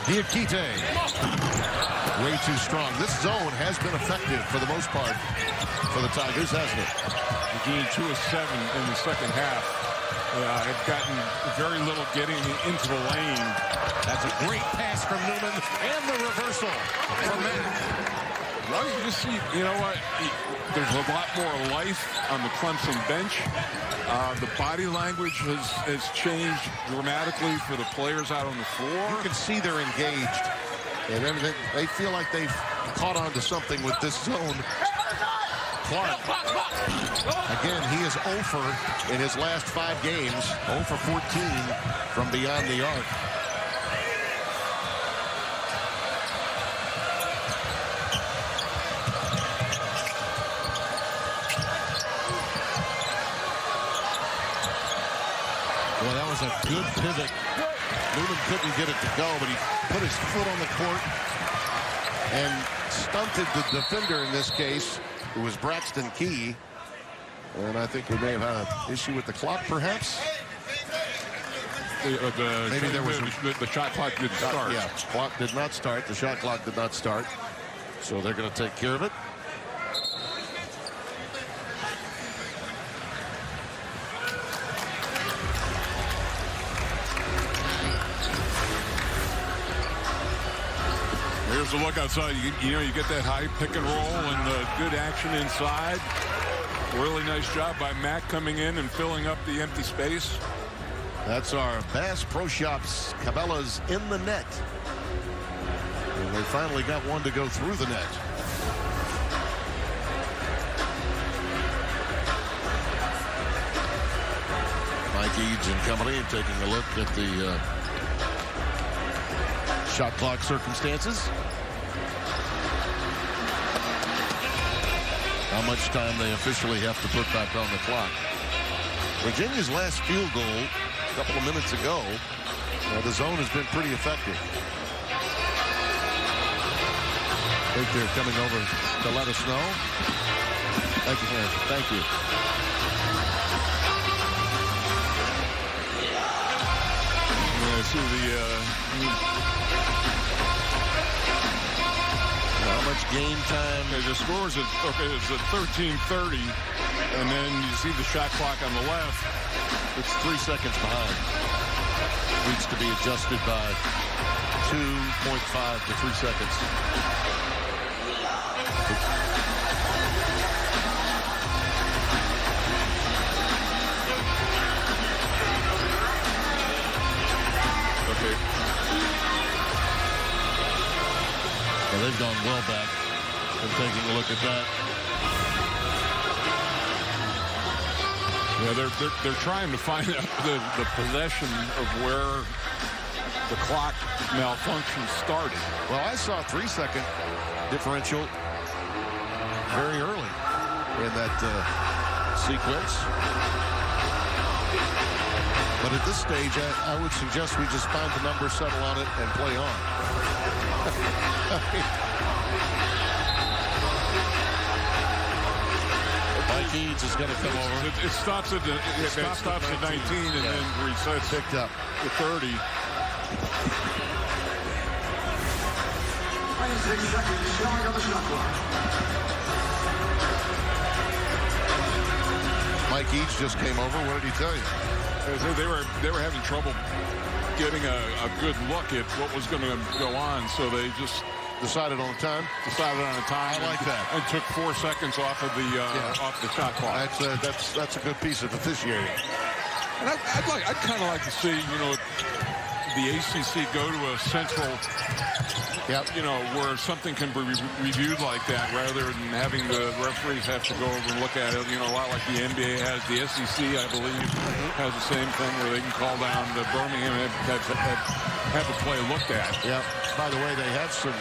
Diakite, way too strong. This zone has been effective for the most part for the Tigers, hasn't it? Being 2 of 7 in the second half. Have gotten very little getting into the lane. That's a great pass from Newman, and the reversal from Mack. Well, you just see, you know what? There's a lot more life on the Clemson bench. The body language has changed dramatically for the players out on the floor. You can see they're engaged, and everything. They feel like they've caught on to something with this zone. Clark, again, he is 0 for in his last 5 games, 0 for 14 from beyond the arc. Well, that was a good pivot. Newman couldn't get it to go, but he put his foot on the court and stunted the defender in this case. It was Braxton Key, and I think we may have had an issue with the clock, perhaps. Maybe there was the shot clock didn't start. Yeah, clock did not start. The shot clock did not start, so they're going to take care of it. Here's a look outside. You know, you get that high pick and roll and good action inside. Really nice job by Mack coming in and filling up the empty space. That's our Bass Pro Shops Cabela's in the net. And they finally got one to go through the net. Mike Eads and company taking a look at the shot clock circumstances. How much time they officially have to put back on the clock. Virginia's last field goal a couple of minutes ago. The zone has been pretty effective. I think they're coming over to let us know. Thank you, Nancy. Thank you. See the how much It's game time. Okay, the score is at 13:30, and then you see the shot clock on the left. It's 3 seconds behind. Needs to be adjusted by 2.5 to 3 seconds. Okay. Well, they've gone well back and taking a look at that. Yeah, they're trying to find out the possession of where the clock malfunction started. Well, I saw a 3-second differential very early in that sequence. But at this stage, I would suggest we just find the number, settle on it, and play on. Mike Eads is going to come over. It stops at 19 and then resets Picked up to 30. 26 seconds showing on the shot clock. Mike Eads just came over. What did he tell you? They were having trouble getting a good look at what was going to go on, so they just Decided on a time. Decided on a time. I like that. And took 4 seconds off of the off the shot clock. That's a good piece of officiating. And I'd kind of like to see, the ACC go to a central, where something can be reviewed like that, rather than having the referees have to go over and look at it. A lot like the NBA has. The SEC, I believe, has the same thing where they can call down to Birmingham and have the play looked at. Yeah. By the way, they have some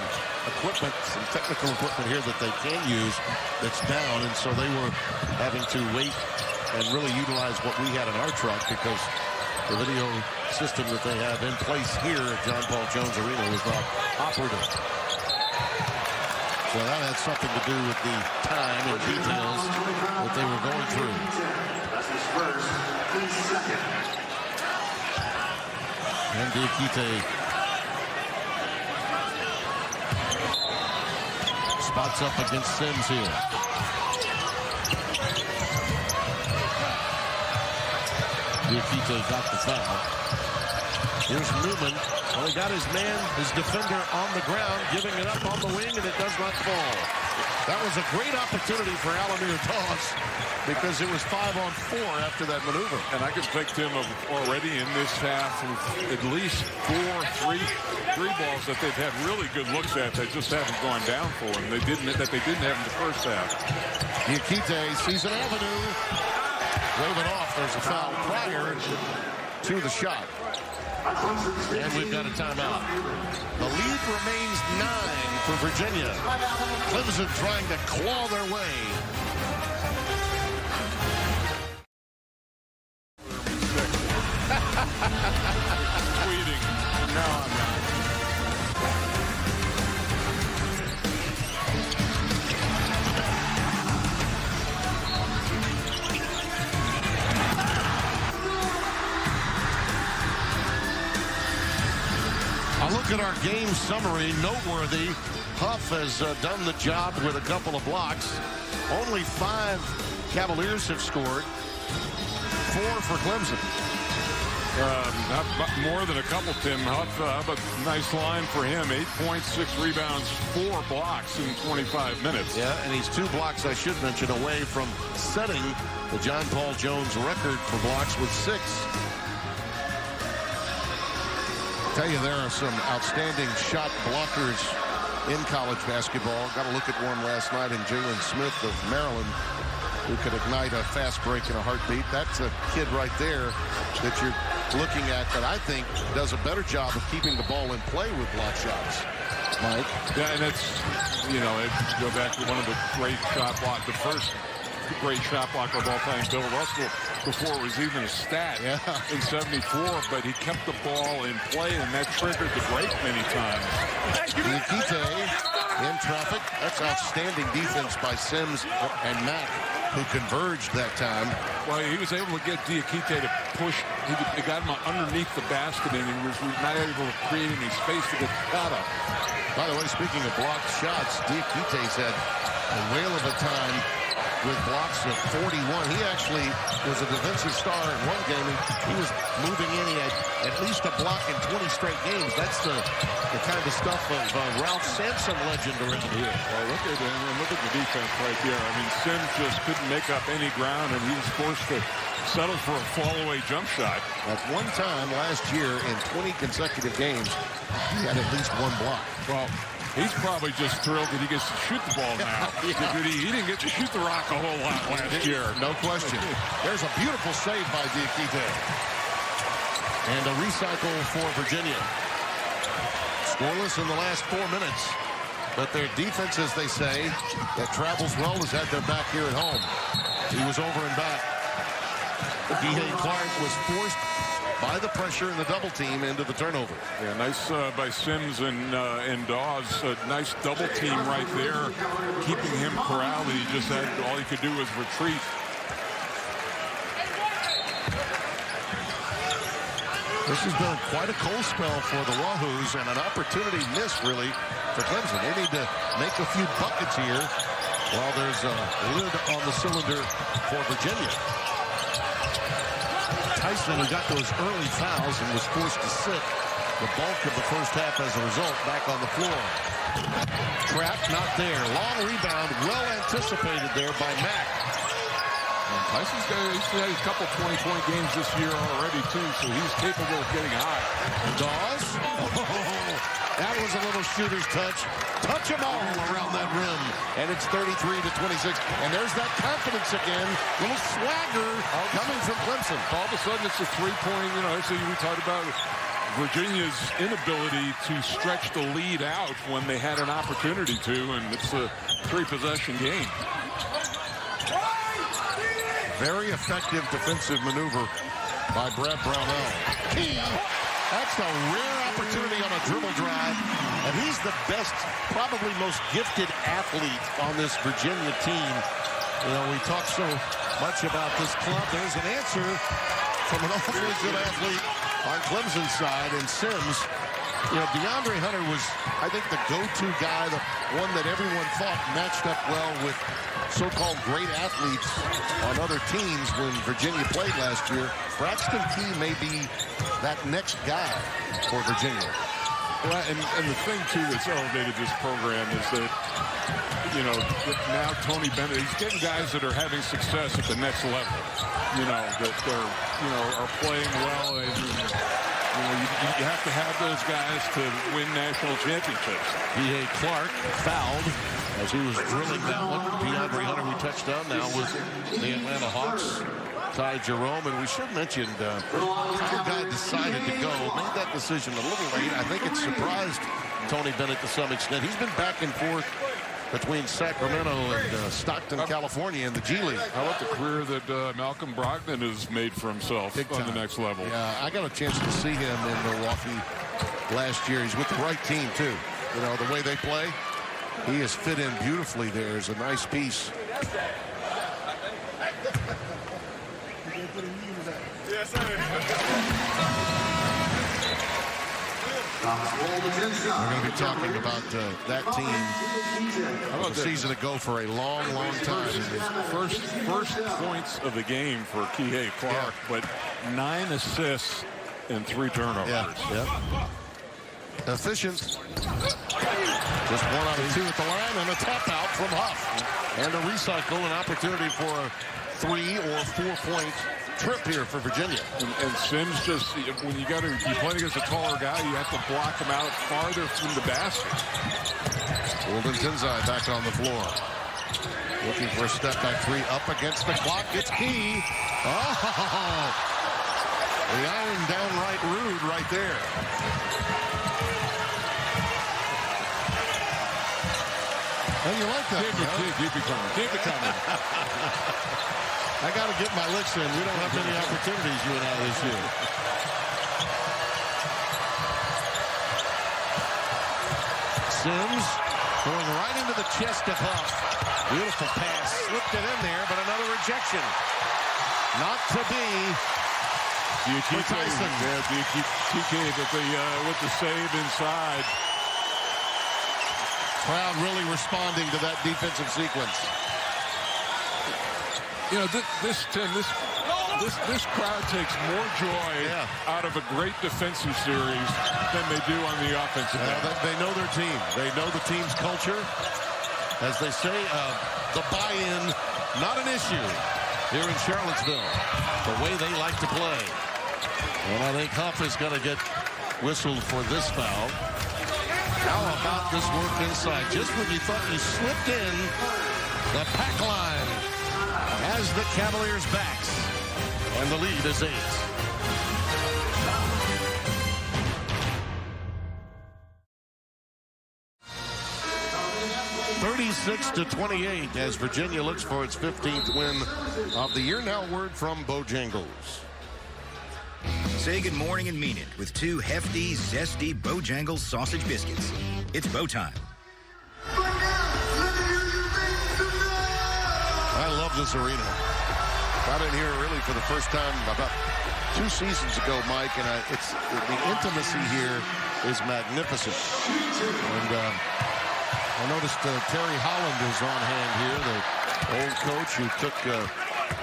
equipment, some technical equipment here that they can use that's down, and so they were having to wait and really utilize what we had in our truck because the video system that they have in place here at John Paul Jones Arena was not operative. So that had something to do with the time and details that they were going through. That's his first, his second. And Diakite spots up against Sims here. Diakite got the foul. Here's Newman. Well, he got his defender on the ground, giving it up on the wing, and it does not fall. That was a great opportunity for Alamir Toss because it was 5-on-4 after that maneuver. And I can think, Tim, of already in this half of at least three balls that they've had really good looks at that just haven't gone down for them. They didn't have in the first half. Diakite sees an avenue. Wave it off. There's a foul prior to the shot. And we've got a timeout. The lead remains 9 for Virginia. Clemson trying to claw their way. Tweeting. No, I'm not. I'll look at our game summary. Noteworthy. Huff has done the job with a couple of blocks. Only 5 Cavaliers have scored. 4 for Clemson. Not more than a couple, Tim. Huff, a nice line for him. 8 points, 6 rebounds, 4 blocks in 25 minutes. Yeah, and he's 2 blocks, I should mention, away from setting the John Paul Jones record for blocks with 6. Tell you, there are some outstanding shot blockers in college basketball. Got a look at one last night in Jalen Smith of Maryland, who could ignite a fast break in a heartbeat. That's a kid right there that you're looking at that I think does a better job of keeping the ball in play with block shots. Mike? Yeah, and that's, go back to one of the great shot block, the first great shot blocker of all time, Bill Russell, before it was even a stat in 74, but he kept the ball in play, and that triggered the break many times. Diakite in traffic. That's outstanding defense by Sims and Mack, who converged that time. Well, he was able to get Diakite to push. He got him underneath the basket, and he was not able to create any space to get the shot up. By the way, speaking of blocked shots, Diakite's had a whale of a time with blocks of 41. He actually was a defensive star in one game. He was moving in. He had at least a block in 20 straight games. That's the kind of stuff of Ralph Sampson legend around here. Well, look at the defense right there. I mean, Sims just couldn't make up any ground, and he was forced to settle for a fall-away jump shot. At one time last year in 20 consecutive games, he had at least one block. Well, he's probably just thrilled that he gets to shoot the ball now. Yeah. He didn't get to shoot the rock a whole lot last year. No question. There's a beautiful save by Diakite. And a recycle for Virginia. Scoreless in the last 4 minutes. But their defense, as they say, that travels well, has had their back here at home. He was over and back. Kihei Clark was forced by the pressure and the double team into the turnover. Yeah, nice by Sims and Dawes. A nice double team right there, keeping him corralled. He just had all he could do was retreat. This has been quite a cold spell for the Wahoos and an opportunity missed, really, for Clemson. They need to make a few buckets here while there's a lid on the cylinder for Virginia. Tyson, who got those early fouls and was forced to sit the bulk of the first half as a result, back on the floor. Trap not there. Long rebound, well anticipated there by Mack. Tyson's had a couple 20-point games this year already, too, so he's capable of getting hot. Dawes. That was a little shooter's touch. Touch them all around that rim. And it's 33-26. And there's that confidence again. Little swagger coming from Clemson. All of a sudden, it's a three-point, so we talked about Virginia's inability to stretch the lead out when they had an opportunity to, and it's a three-possession game. Very effective defensive maneuver by Brad Brownell. Key. That's a rare opportunity on a dribble drive. And he's the best, probably most gifted athlete on this Virginia team. We talk so much about this club. There's an answer from an offensive athlete on Clemson's side. And Sims, DeAndre Hunter was, I think, the go-to guy, the one that everyone thought matched up well with so-called great athletes on other teams when Virginia played last year. Braxton Key may be that next guy for Virginia. Well, and the thing, too, that's elevated this program is that, now Tony Bennett, he's getting guys that are having success at the next level, that they're, are playing well. And, you have to have those guys to win national championships. B.A. Clark fouled as he was drilling that one. DeAndre Hunter, we touched on now, was the Atlanta Hawks. Ty Jerome, and we should mention Kyle Guy decided to go. Made that decision a little late. I think it surprised Tony Bennett to some extent. He's been back and forth between Sacramento and Stockton, California in the G League. How about the career that Malcolm Brogdon has made for himself on the next level? Yeah, I got a chance to see him in Milwaukee last year. He's with the right team, too. The way they play, he has fit in beautifully there. Is a nice piece. We're going to be talking about that team a season ago for a long, long time. First points of the game for Kihei Clark, but 9 assists and 3 turnovers. Yeah. Efficient. Just 1 out of 2 at the line and a tap out from Huff. And a recycle, an opportunity for a 3 or 4 point trip here for Virginia. And Sims just, when you play against a taller guy, you have to block him out farther from the basket. Golden Tenzai back on the floor. Looking for a step back 3 up against the clock. It's Key. Oh, the iron downright rude right there. Well, you like that? Keep it coming. I got to get my licks in. We don't have many opportunities, you and I, this year. Sims going into the chest of Huff. Beautiful pass. Slipped it in there, but another rejection. Not to be. Tyson. Yeah, TK with the save inside. Crowd really responding to that defensive sequence. You know, this crowd takes more joy out of a great defensive series than they do on the offensive end. They know their team. They know the team's culture. As they say, the buy-in, not an issue here in Charlottesville. The way they like to play. And I think Huff is going to get whistled for this foul. How about this work inside? Just when you thought you slipped in, the pack line has the Cavaliers' backs. And the lead is 8. (36-28) as Virginia looks for its 15th win of the year. Now word from Bojangles. Say good morning and mean it with 2 hefty, zesty Bojangles sausage biscuits. It's Bo time. I love this arena. Got in here really for the first time about 2 seasons ago, Mike, and it's the intimacy here is magnificent. And I noticed Terry Holland is on hand here, the old coach who took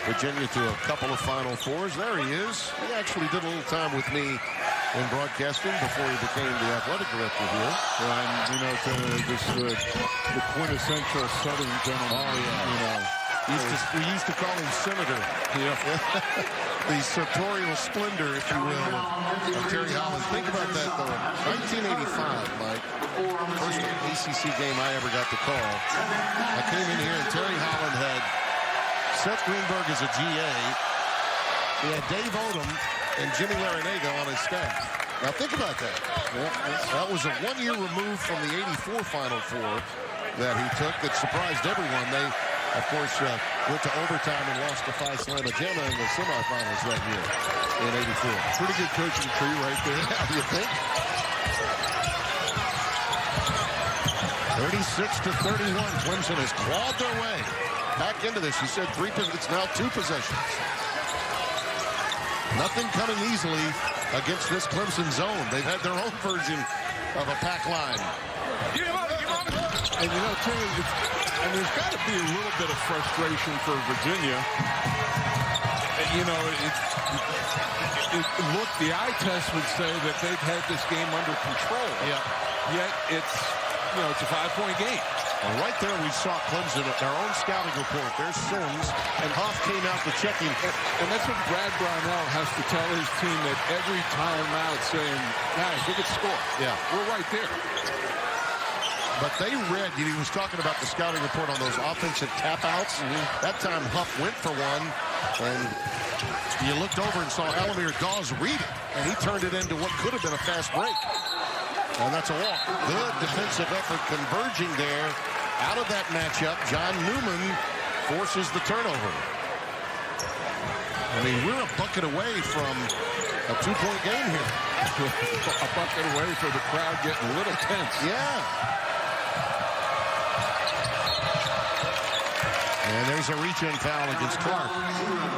Virginia to a couple of Final Fours. There he is. He actually did a little time with me in broadcasting before he became the athletic director here. And, you know, the quintessential Southern gentleman. Oh, yeah. You know. We used to call him Senator. Yeah. The sartorial splendor, if you will, of Terry Holland. Think about that, though. 1985, Mike. First ACC game I ever got to call. I came in here, and Terry Holland had Seth Greenberg as a GA. He had Dave Odom and Jimmy Larinaga on his staff. Now, think about that. That was a 1-year removed from the '84 Final Four that he took that surprised everyone. They, of course, went to overtime and lost to Phi Slama Jama in the semifinals that year in '84. Pretty good coaching tree right there. Yeah, you think? 36-31. Clemson has clawed their way back into this. You said it's now 2 possessions. Nothing coming easily against this Clemson zone. They've had their own version of a pack line. And, you know, too, there's got to be a little bit of frustration for Virginia. You know, look, the eye test would say that they've had this game under control. Yeah. Yet it's a 5-point game. Well, right there we saw Clemson at their own scouting report. There's Sims, and Huff came out to check him. And that's what Brad Brownell has to tell his team at every timeout, saying, guys, look at score. Yeah. We're right there. But they read, he was talking about the scouting report on those offensive tap-outs. That time Huff went for one, and you looked over and saw Alamir Dawes read it, and he turned it into what could have been a fast break. And that's a walk. Good defensive effort converging there. Out of that matchup, John Newman forces the turnover. I mean, we're a bucket away from a 2-point game here. A bucket away for the crowd getting a little tense. Yeah. And there's a reach-in foul against Clark.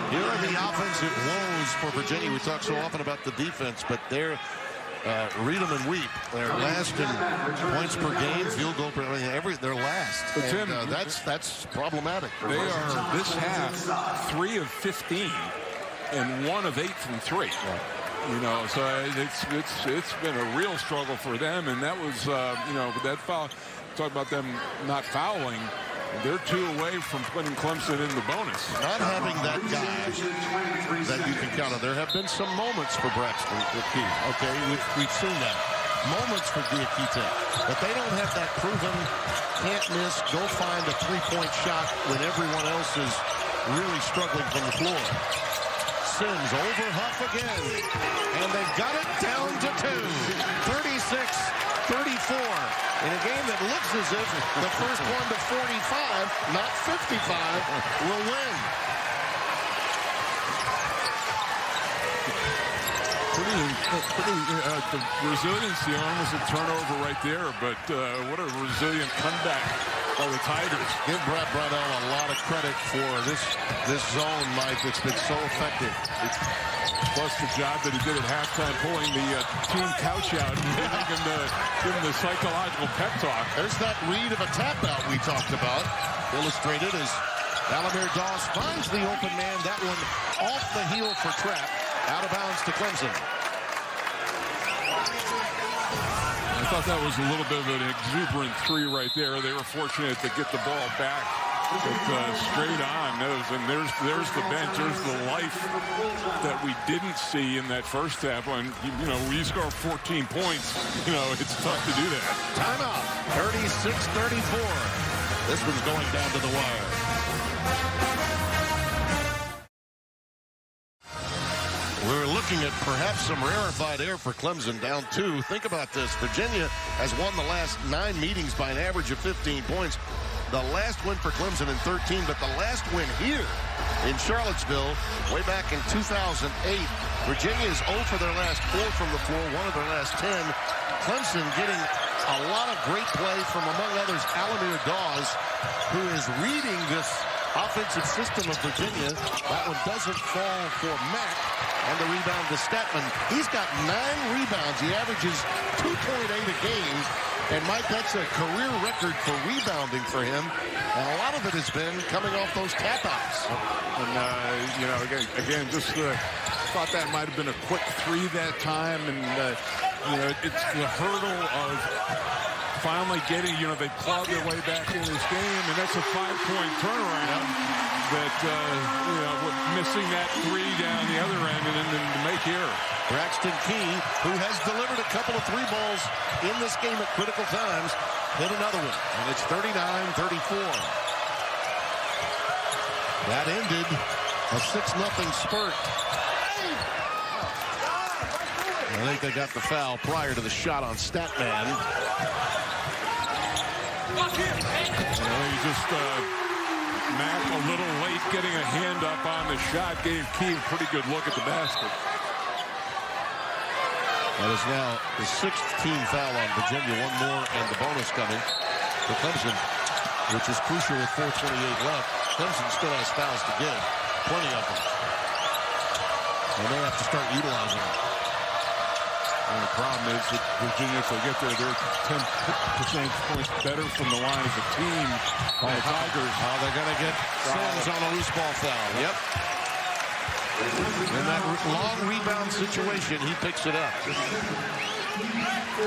Here are the offensive woes for Virginia. We talk so often about the defense, but they're read them and weep. They're last in points per game, field goal per they're last. But Tim, that's problematic. They are this half 3 of 15 and 1 of 8 from 3. Right. You know, so it's been a real struggle for them, and that was that foul. Talk about them not fouling. They're 2 away from putting Clemson in the bonus. Not having that guy that you can count on. There have been some moments for Braxton Keith. Okay, we've seen that. Moments for Diakite. But they don't have that proven, can't miss, go find a 3-point shot when everyone else is really struggling from the floor. Sims over Huff again. And they've got it down to 2. 36-34. In a game that looks as if the first one to 45, not 55, will win. The resiliency, almost a turnover right there, but what a resilient comeback by the Tigers. Give Brad Brownell a lot of credit for this zone, Mike. It's been so effective. Plus the job that he did at halftime, pulling the team couch out and giving the psychological pep talk. There's that read of a tap out we talked about, illustrated as Alamir Dawes finds the open man. That one off the heel for Trapp, out of bounds to Clemson. I thought that was a little bit of an exuberant three right there. They were fortunate to get the ball back. Straight on, and there's the bench. There's the life that we didn't see in that first half. When when you score 14 points, it's tough to do that. Timeout. 36-34. This one's going down to the wire. We're looking at perhaps some rarefied air for Clemson, down 2. Think about this. Virginia has won the last 9 meetings by an average of 15 points. The last win for Clemson in 13, but the last win here in Charlottesville way back in 2008. Virginia is 0 for their last 4 from the floor, 1 of their last 10. Clemson getting a lot of great play from, among others, Alamir Dawes, who is reading this offensive system of Virginia. That one doesn't fall for Mack, and the rebound to Statman. He's got 9 rebounds. He averages 2.8 a game. And, Mike, that's a career record for rebounding for him. And a lot of it has been coming off those tap-outs. And, again, just thought that might have been a quick three that time. And, it's the hurdle of finally getting, they clawed their way back in this game. And that's a 5-point turnaround that, missing that three down the other end and then to make here. Braxton Key, who has delivered a couple of 3 balls in this game at critical times, hit another one, and it's 39-34. That ended a 6-0 spurt. I think they got the foul prior to the shot on Statman. Mack a little late getting a hand up on the shot, gave Key a pretty good look at the basket. That is now the 6th team foul on Virginia. 1 more and the bonus coming for Clemson, which is crucial with 4:28 left. Clemson still has fouls to give, plenty of them. And they have to start utilizing them. And the problem is that Virginia, if they get there, they're 10 percentage points better from the line as a team. The Tigers. They're going to get Sims on a loose ball foul. Yep. In that long rebound situation, he picks it up.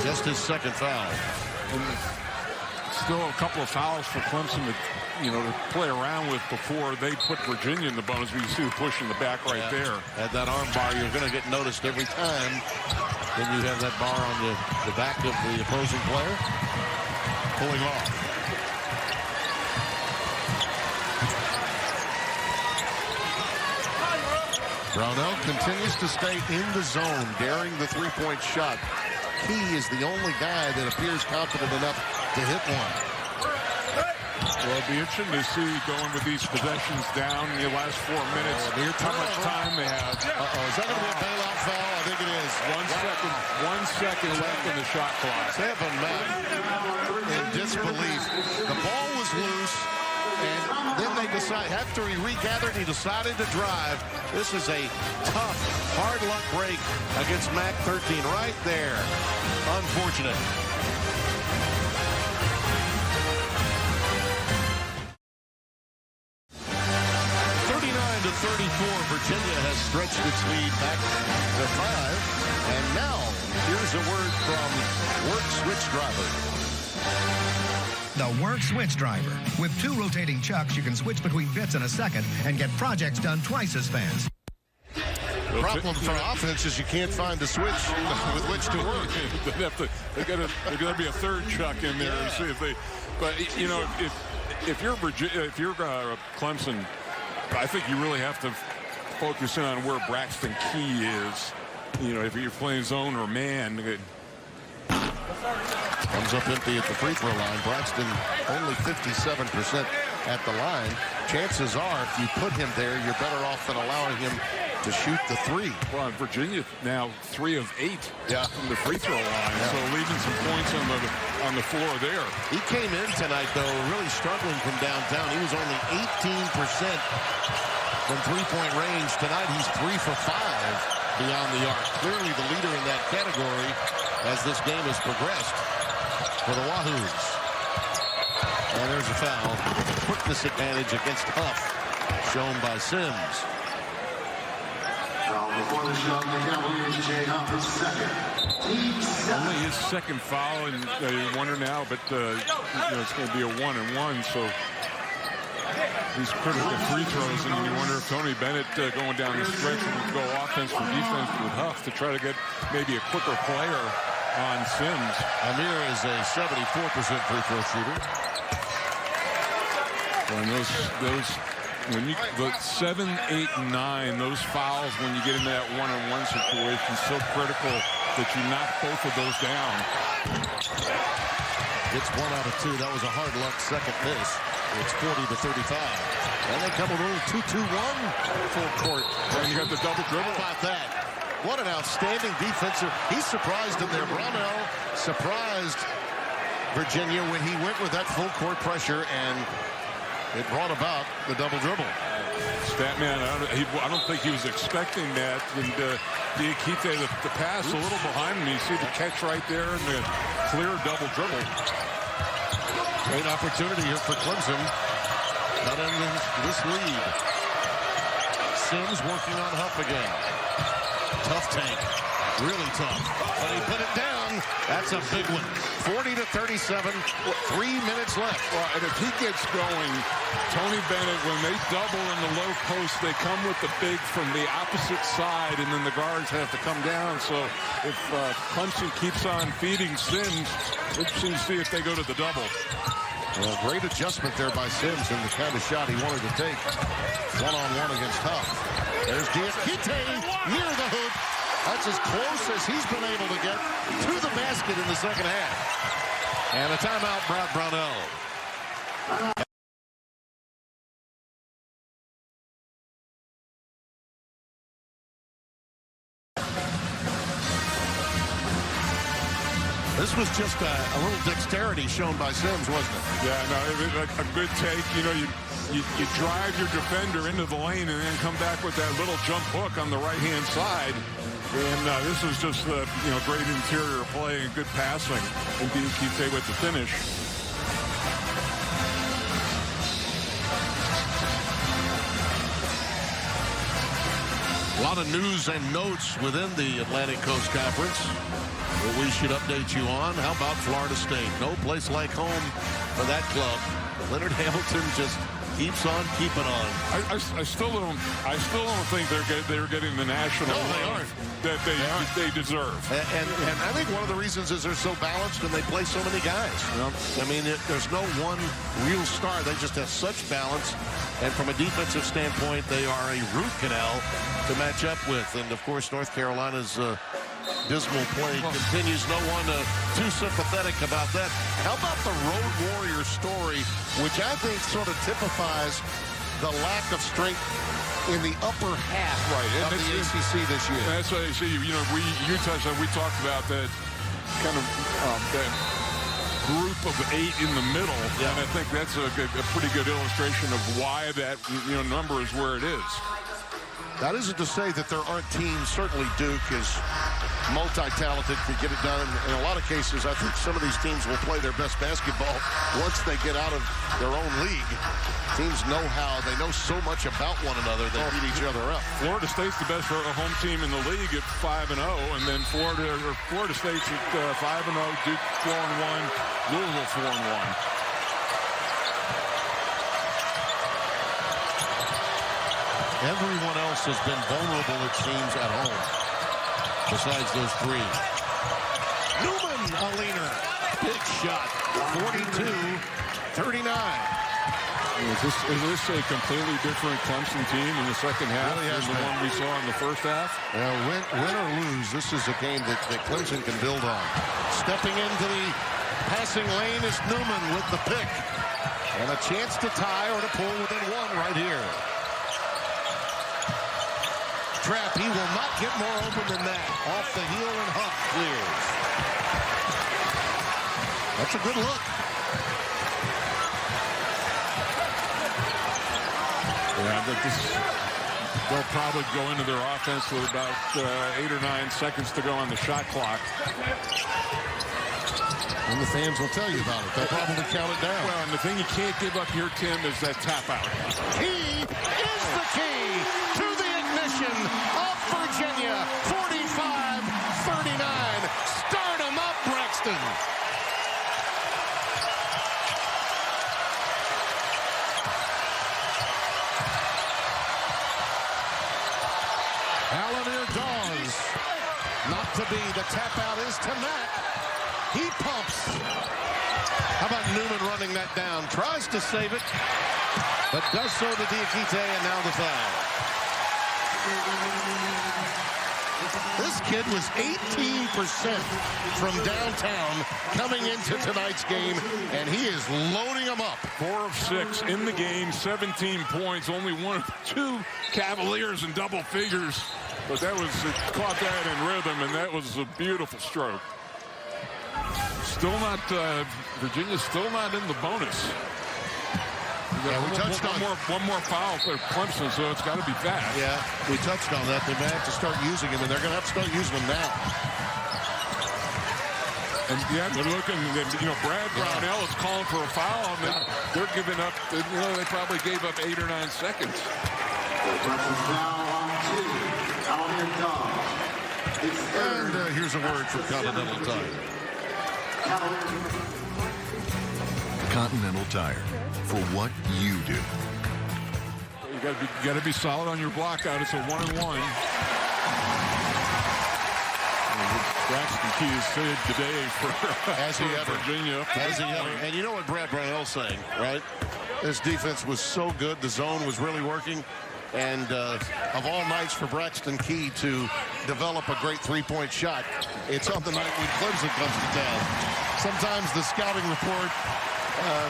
Just his 2nd foul. And still a couple of fouls for Clemson to play around with before they put Virginia in the bonus. You see the push in the back right there. At that arm bar, you're going to get noticed every time. Then you have that bar on the back of the opposing player. Pulling off. Brownell continues to stay in the zone, daring the 3-point shot. Key is the only guy that appears confident enough to hit one. Well, it'll be interesting to see going with these possessions down in the last 4 minutes how much time they have. Is that going to be a bailout foul? I think it is. 1 second left in the shot clock. Seven Mack in disbelief. The ball was loose, and then they decide, after he regathered, he decided to drive. This is a tough, hard luck break against Mack 13 right there. Unfortunate. Virginia has stretched its lead back to 5. And now, here's a word from Work Switch Driver. The Work Switch Driver. With 2 rotating chucks, you can switch between bits in a second and get projects done twice as fast. The problem for offense is you can't find a switch with which to work. There's got to be a 3rd chuck in there and see if they. But if you're Clemson, I think you really have to focus in on where Braxton Key is. If you're playing zone or man. Comes up empty at the free throw line. Braxton only 57%. at the line. Chances are, if you put him there, you're better off than allowing him to shoot the three. Well, in Virginia now 3 of 8 from the free throw line, so leaving some points on the floor there. He came in tonight, though, really struggling from downtown. He was only 18% from three-point range. Tonight, he's 3 for 5 beyond the arc. Clearly the leader in that category as this game has progressed for the Wahoos. And there's a foul. Quickness advantage against Huff, shown by Sims. Before the shot, the Cavaliers, Jay Huff is second. Only his second foul, and you wonder now, but it's going to be a 1-and-1, so these critical free throws, and you wonder if Tony Bennett going down the stretch would go offense for defense with Huff to try to get maybe a quicker player on Sims. Amir is a 74% free throw shooter. And those when you the 7, 8, and 9, those fouls when you get into that 1-on-1 situation, so critical that you knock both of those down. It's 1 out of 2. That was a hard luck second miss. It's 40-35. And they come a little 2-2-1 full court. And you got the double dribble. How about that? What an outstanding defensive. He's surprised in there. Brownell surprised Virginia when he went with that full court pressure, and it brought about the double dribble. Statman, I don't think he was expecting that. And Diakite, the pass a little behind him. You see the catch right there and the clear double dribble. Great opportunity here for Clemson. Not in this lead. Sims working on Huff again. Tough tank. Really tough. But he put it down. That's a big one. 40-37. 3 minutes left. Well, and if he gets going, Tony Bennett, when they double in the low post, they come with the big from the opposite side, and then the guards have to come down. So if Clemson keeps on feeding Sims, let's see if they go to the double. Well, great adjustment there by Sims in the kind of shot he wanted to take. One-on-one against Huff. There's Diakite near the hoop. That's as close as he's been able to get to the basket in the second half. And a timeout, Brad Brownell. This was just a little dexterity shown by Sims, wasn't it? Yeah, no, a good take. You know, you drive your defender into the lane and then come back with that little jump hook on the right-hand side. And this was just great interior play and good passing. And Diakite with the finish. A lot of news and notes within the Atlantic Coast Conference that we should update you on. How about Florida State? No place like home for that club. Leonard Hamilton just keeps on keeping on. I still don't think they're getting the national love that they deserve. And I think one of the reasons is they're so balanced and they play so many guys. Yep. I mean, there's no one real star. They just have such balance. And from a defensive standpoint, they are a root canal to match up with. And, of course, North Carolina's dismal play continues. No one too sympathetic about that. How about the Road Warrior story, which I think sort of typifies the lack of strength in the upper half of the ACC this year. That's what I see. You touched on. We talked about that kind of that group of 8 in the middle, and I think that's a pretty good illustration of why that number is where it is. That isn't to say that there aren't teams. Certainly Duke is multi-talented, can get it done. In a lot of cases, I think some of these teams will play their best basketball once they get out of their own league. Teams know how. They know so much about one another. They beat each other up. Florida State's the best home team in the league at 5-0, and then Florida State's at 5-0, Duke 4-1, Louisville 4-1. Everyone else has been vulnerable, it seems, at home, besides those 3. Newman, a leaner. Big shot. 42-39. Is this a completely different Clemson team in the second half than the one we saw in the first half? Well, win or lose, this is a game that Clemson can build on. Stepping into the passing lane is Newman with the pick. And a chance to tie or to pull within one right here. Trap, he will not get more open than that. Off the heel and Huff clears. That's a good look. Yeah, but they'll probably go into their offense with about 8 or 9 seconds to go on the shot clock. And the fans will tell you about it. They'll probably count it down. Well, and the thing you can't give up here, Tim, is that tap out. He is the key to the ignition of Virginia. 45-39. Start him up, Braxton. Alamir Dawes. Not to be. The tap out is to Mack. He pumps. How about Newman running that down? Tries to save it, but does so to Diakite, and now the foul. This kid was 18% from downtown coming into tonight's game, and he is loading them up. 4 of 6 in the game, 17 points, only 1 of 2 Cavaliers in double figures. But that was, caught that in rhythm, and that was a beautiful stroke. Still not, Virginia's still not in the bonus. Yeah, we touched on one more foul for Clemson, so it's got to be fast. Yeah, we touched on that. They may have to start using him, and they're going to have to start using him now. And yeah, they're looking, Brad Brownell is calling for a foul, and they're giving up, they probably gave up 8 or 9 seconds. And here's a word from Continental Tire. Continental Tire, for what you do. You got to be solid on your block out. It's a 1-and-1. Braxton Key is saved today for Virginia. As he ever. And you know what Brad Brownell's saying, right? This defense was so good. The zone was really working. And of all nights for Braxton Key to develop a great three-point shot, it's on the night when Clemson comes to town. Sometimes the scouting report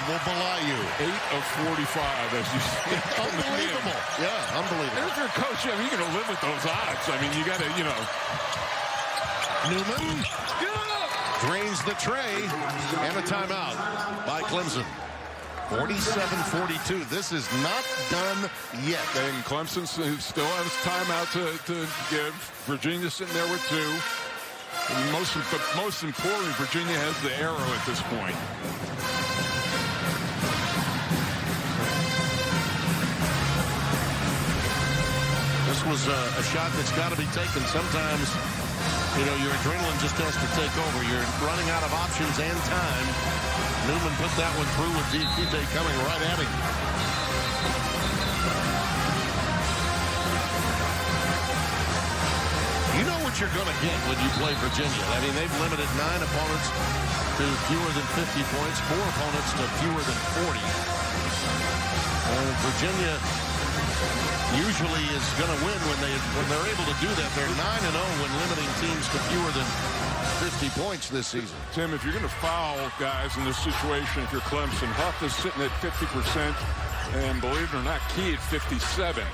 will belie you. 8 of 45, as you see. Unbelievable. Yeah, unbelievable. If you're a coach, you're going to live with those odds. I mean, you got to, Newman drains the tray, and a timeout by Clemson. 47-42. This is not done yet. And Clemson still has timeout to give. Virginia sitting there with 2. And most importantly, Virginia has the arrow at this point. This was a shot that's got to be taken. Sometimes, your adrenaline just has to take over. You're running out of options and time. Newman put that one through with Diakite coming right at him. You know what you're going to get when you play Virginia. I mean, they've limited 9 opponents to fewer than 50 points, 4 opponents to fewer than 40. Virginia usually is going to win when they're able to do that. They're 9-0 when limiting teams to fewer than 50 points this season. Tim, if you're going to foul guys in this situation, if you're Clemson, Huff is sitting at 50%, and believe it or not, Key at 57%.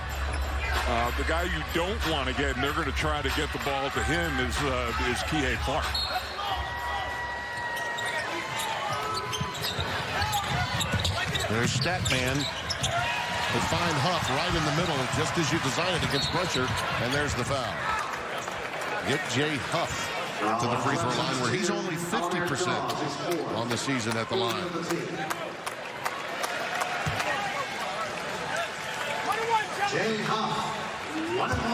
The guy you don't want to get, and they're going to try to get the ball to him, is Kihei Clark. There's Statman. They find Huff right in the middle, just as you design it against pressure, and there's the foul. Get Jay Huff to the free throw line, where he's only 50% on the season at the line. Jay Huff, 1 and 1.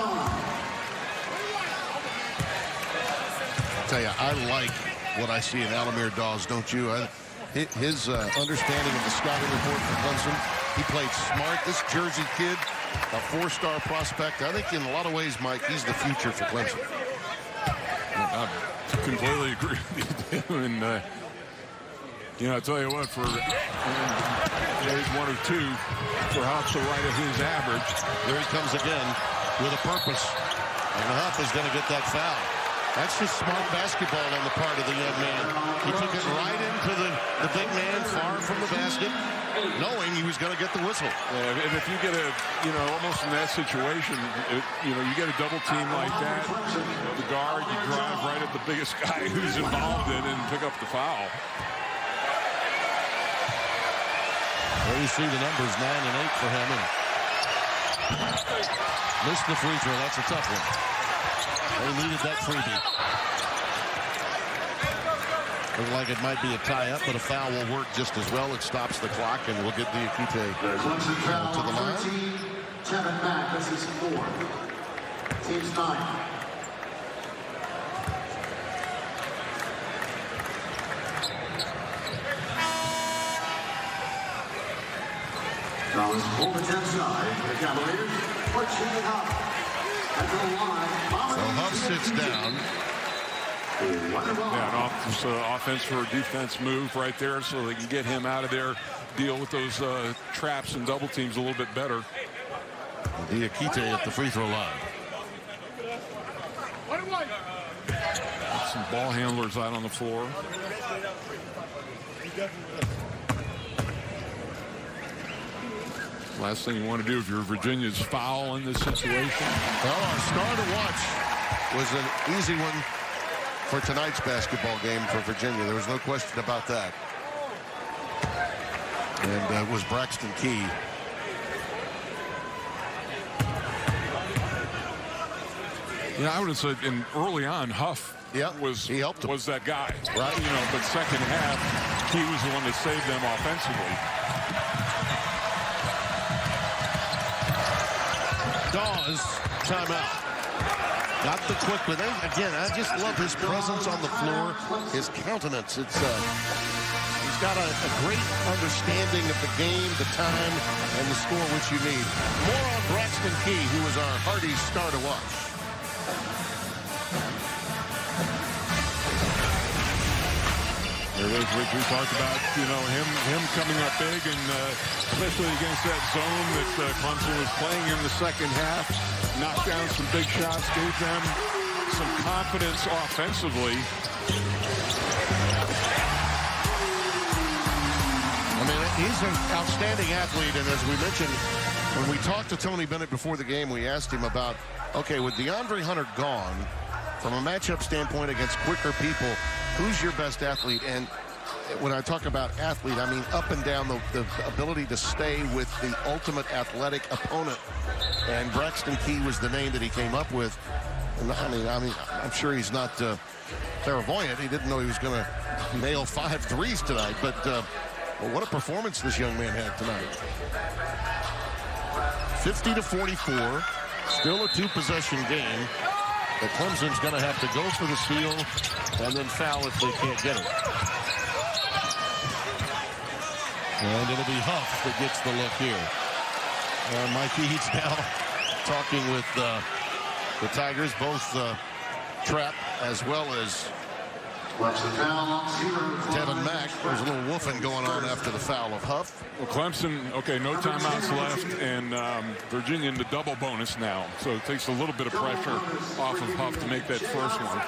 I'll tell you, I like what I see in Alamir Dawes, don't you? His understanding of the scouting report for Clemson, he played smart. This Jersey kid, a 4-star prospect. I think in a lot of ways, Mike, he's the future for Clemson. I completely agree with you. And, I tell you what, for he's 1 or 2 for Huff to right at his average. There he comes again with a purpose. And Huff is going to get that foul. That's just smart basketball on the part of the young man. He took it right into the big man, far from the basket, knowing he was going to get the whistle. Yeah, and if you get almost in that situation, you get a double team like that, the guard, you drive right at the biggest guy who's involved in it and pick up the foul. Well, you see the numbers 9 and 8 for him, and missed the free throw. That's a tough one. They needed that freebie. Looks like it might be a tie-up, but a foul will work just as well. It stops the clock, and we'll get Diakite to the line. 13, Kevin Mack, this is 4. Team's 9. Now it's over 10 side. The Cavaliers pushing up at the line. So Huff sits down. Yeah, an offense for a defense move right there, so they can get him out of there, deal with those traps and double teams a little bit better. Diakite at the free throw line. Some ball handlers out on the floor. Last thing you want to do if you're Virginia is foul in this situation. Well, our star to watch was an easy one for tonight's basketball game for Virginia. There was no question about that. And it was Braxton Key. I would have said early on, Huff was that guy. Right. But second half, he was the one that saved them offensively. Dawes, timeout. Got the quick, but again, I just love his presence on the floor, his countenance. It's he's got a great understanding of the game, the time, and the score which you need. More on Braxton Key, who was our hearty star to watch. There is, Rich, we talked about, him coming up big, and especially against that zone that Clemson was playing in the second half. Knocked down some big shots, gave them some confidence offensively. I mean, he's an outstanding athlete, and as we mentioned, when we talked to Tony Bennett before the game, we asked him about, okay, with DeAndre Hunter gone, from a matchup standpoint against quicker people, who's your best athlete? And when I talk about athlete, I mean up and down the ability to stay with the ultimate athletic opponent. And Braxton Key was the name that he came up with. And I mean, I'm sure he's not clairvoyant. He didn't know he was going to nail 5 threes tonight. But well, what a performance this young man had tonight. 50-44, still a 2-possession game. But Clemson's going to have to go for the steal and then foul if they can't get it. And it'll be Huff that gets the look here. Mike Eads now talking with the Tigers, both Trapp as well as Tevin Mack. There's a little woofing going on after the foul of Huff. Well, Clemson, okay, no timeouts left, and Virginia in the double bonus now. So it takes a little bit of pressure off of Huff to make that first one.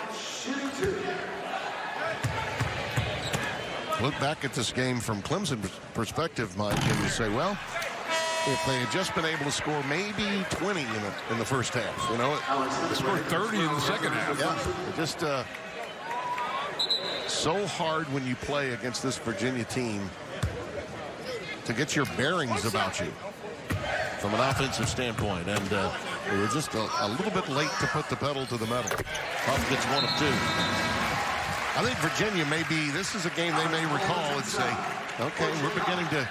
Look back at this game from Clemson's perspective, Mike, and you say, well, if they had just been able to score maybe 20 in the first half, They scored 30 in the second half. Yeah, it just so hard when you play against this Virginia team to get your bearings about you from an offensive standpoint. And they were just a little bit late to put the pedal to the metal. Huff gets 1 of 2. I think Virginia this is a game they may recall and say, okay, we're beginning to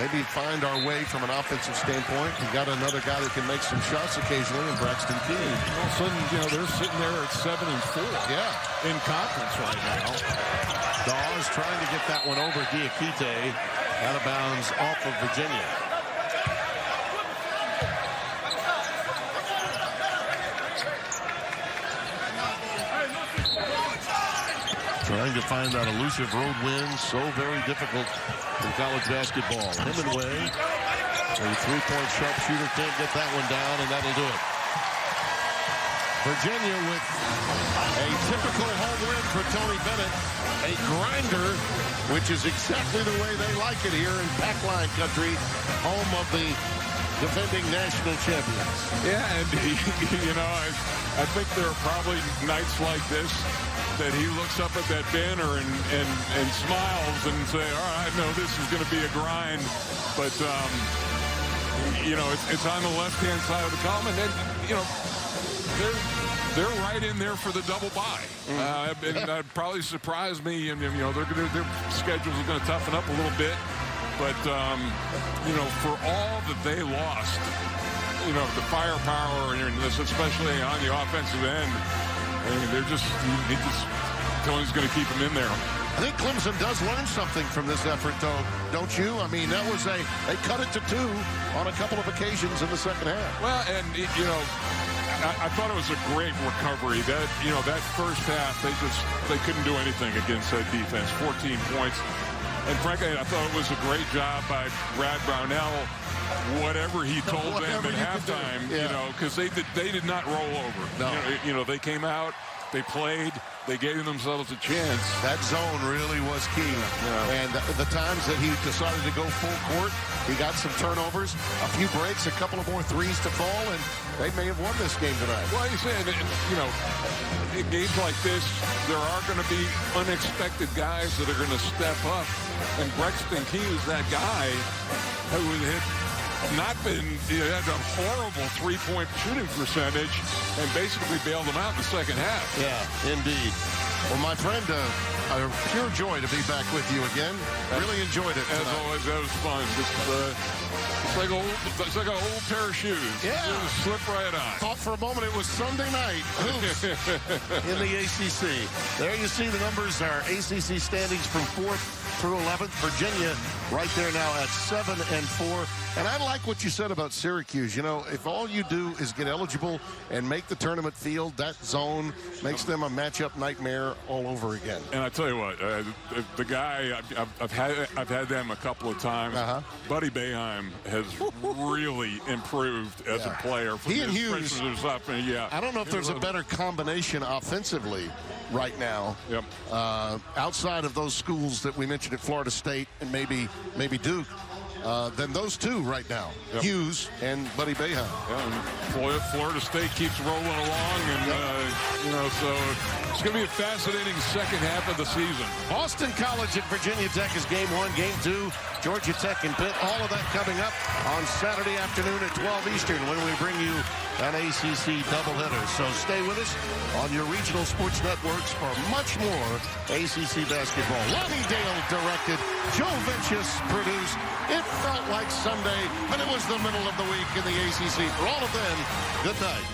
maybe find our way from an offensive standpoint. We've got another guy that can make some shots occasionally in Braxton Key. All of a sudden, they're sitting there at 7-4. Yeah. In conference right now. Dawes trying to get that one over Diakite. Out of bounds off of Virginia. Trying to find that elusive road win. So very difficult in college basketball. Hemingway, a 3-point sharpshooter, can't get that one down, and that'll do it. Virginia with a typical home win for Tony Bennett. A grinder, which is exactly the way they like it here in Packline country, home of the defending national champions. Yeah, and I think there are probably nights like this that he looks up at that banner and smiles and say, all right, no, this is going to be a grind. But, it's on the left-hand side of the column. And then, they're right in there for the double bye. And that probably surprised me. And, their schedules are going to toughen up a little bit. But, for all that they lost, the firepower, and this, especially on the offensive end, I mean, Tony's going to keep him in there. I think Clemson does learn something from this effort, though, don't you? I mean, that was they cut it to 2 on a couple of occasions in the second half. Well, and, I thought it was a great recovery. That first half, they couldn't do anything against that defense. 14 points. And frankly, I thought it was a great job by Brad Brownell. Whatever he told them at halftime, because they did not roll over. No. They came out, they played, they gave themselves a chance. That zone really was key. Yeah. And the times that he decided to go full court, he got some turnovers, a few breaks, a couple of more threes to fall, and they may have won this game tonight. Well, you said, in games like this, there are going to be unexpected guys that are going to step up. And Braxton Key is that guy who had not been, he had a horrible three-point shooting percentage and basically bailed them out in the second half. Yeah, indeed. Well, my friend, a pure joy to be back with you again. Really enjoyed it tonight. As always, that was fun. It's like an old pair of shoes. Yeah. It just slipped right on. Thought for a moment it was Sunday night in the ACC. There you see the numbers, our ACC standings from 4th through 11th. Virginia right there now at 7-4. And I like what you said about Syracuse. If all you do is get eligible and make the tournament field, that zone makes them a matchup nightmare all over again. And I tell you what, the guy, I've had them a couple of times. Buddy Boeheim has really improved as a player. He and Hughes. I don't know if there's a better combination offensively right now. Yep. Outside of those schools that we mentioned at Florida State and maybe Duke. Than those two right now, Hughes and Buddy Boeheim. Yeah, Florida State keeps rolling along, and so it's going to be a fascinating second half of the season. Boston College at Virginia Tech is game 1, game 2. Georgia Tech and Pitt, all of that coming up on Saturday afternoon at 12 Eastern when we bring you an ACC doubleheader. So stay with us on your regional sports networks for much more ACC basketball. Lonnie Dale directed, Joe Vicious produced. It felt like Sunday, but it was the middle of the week in the ACC. For all of them, good night.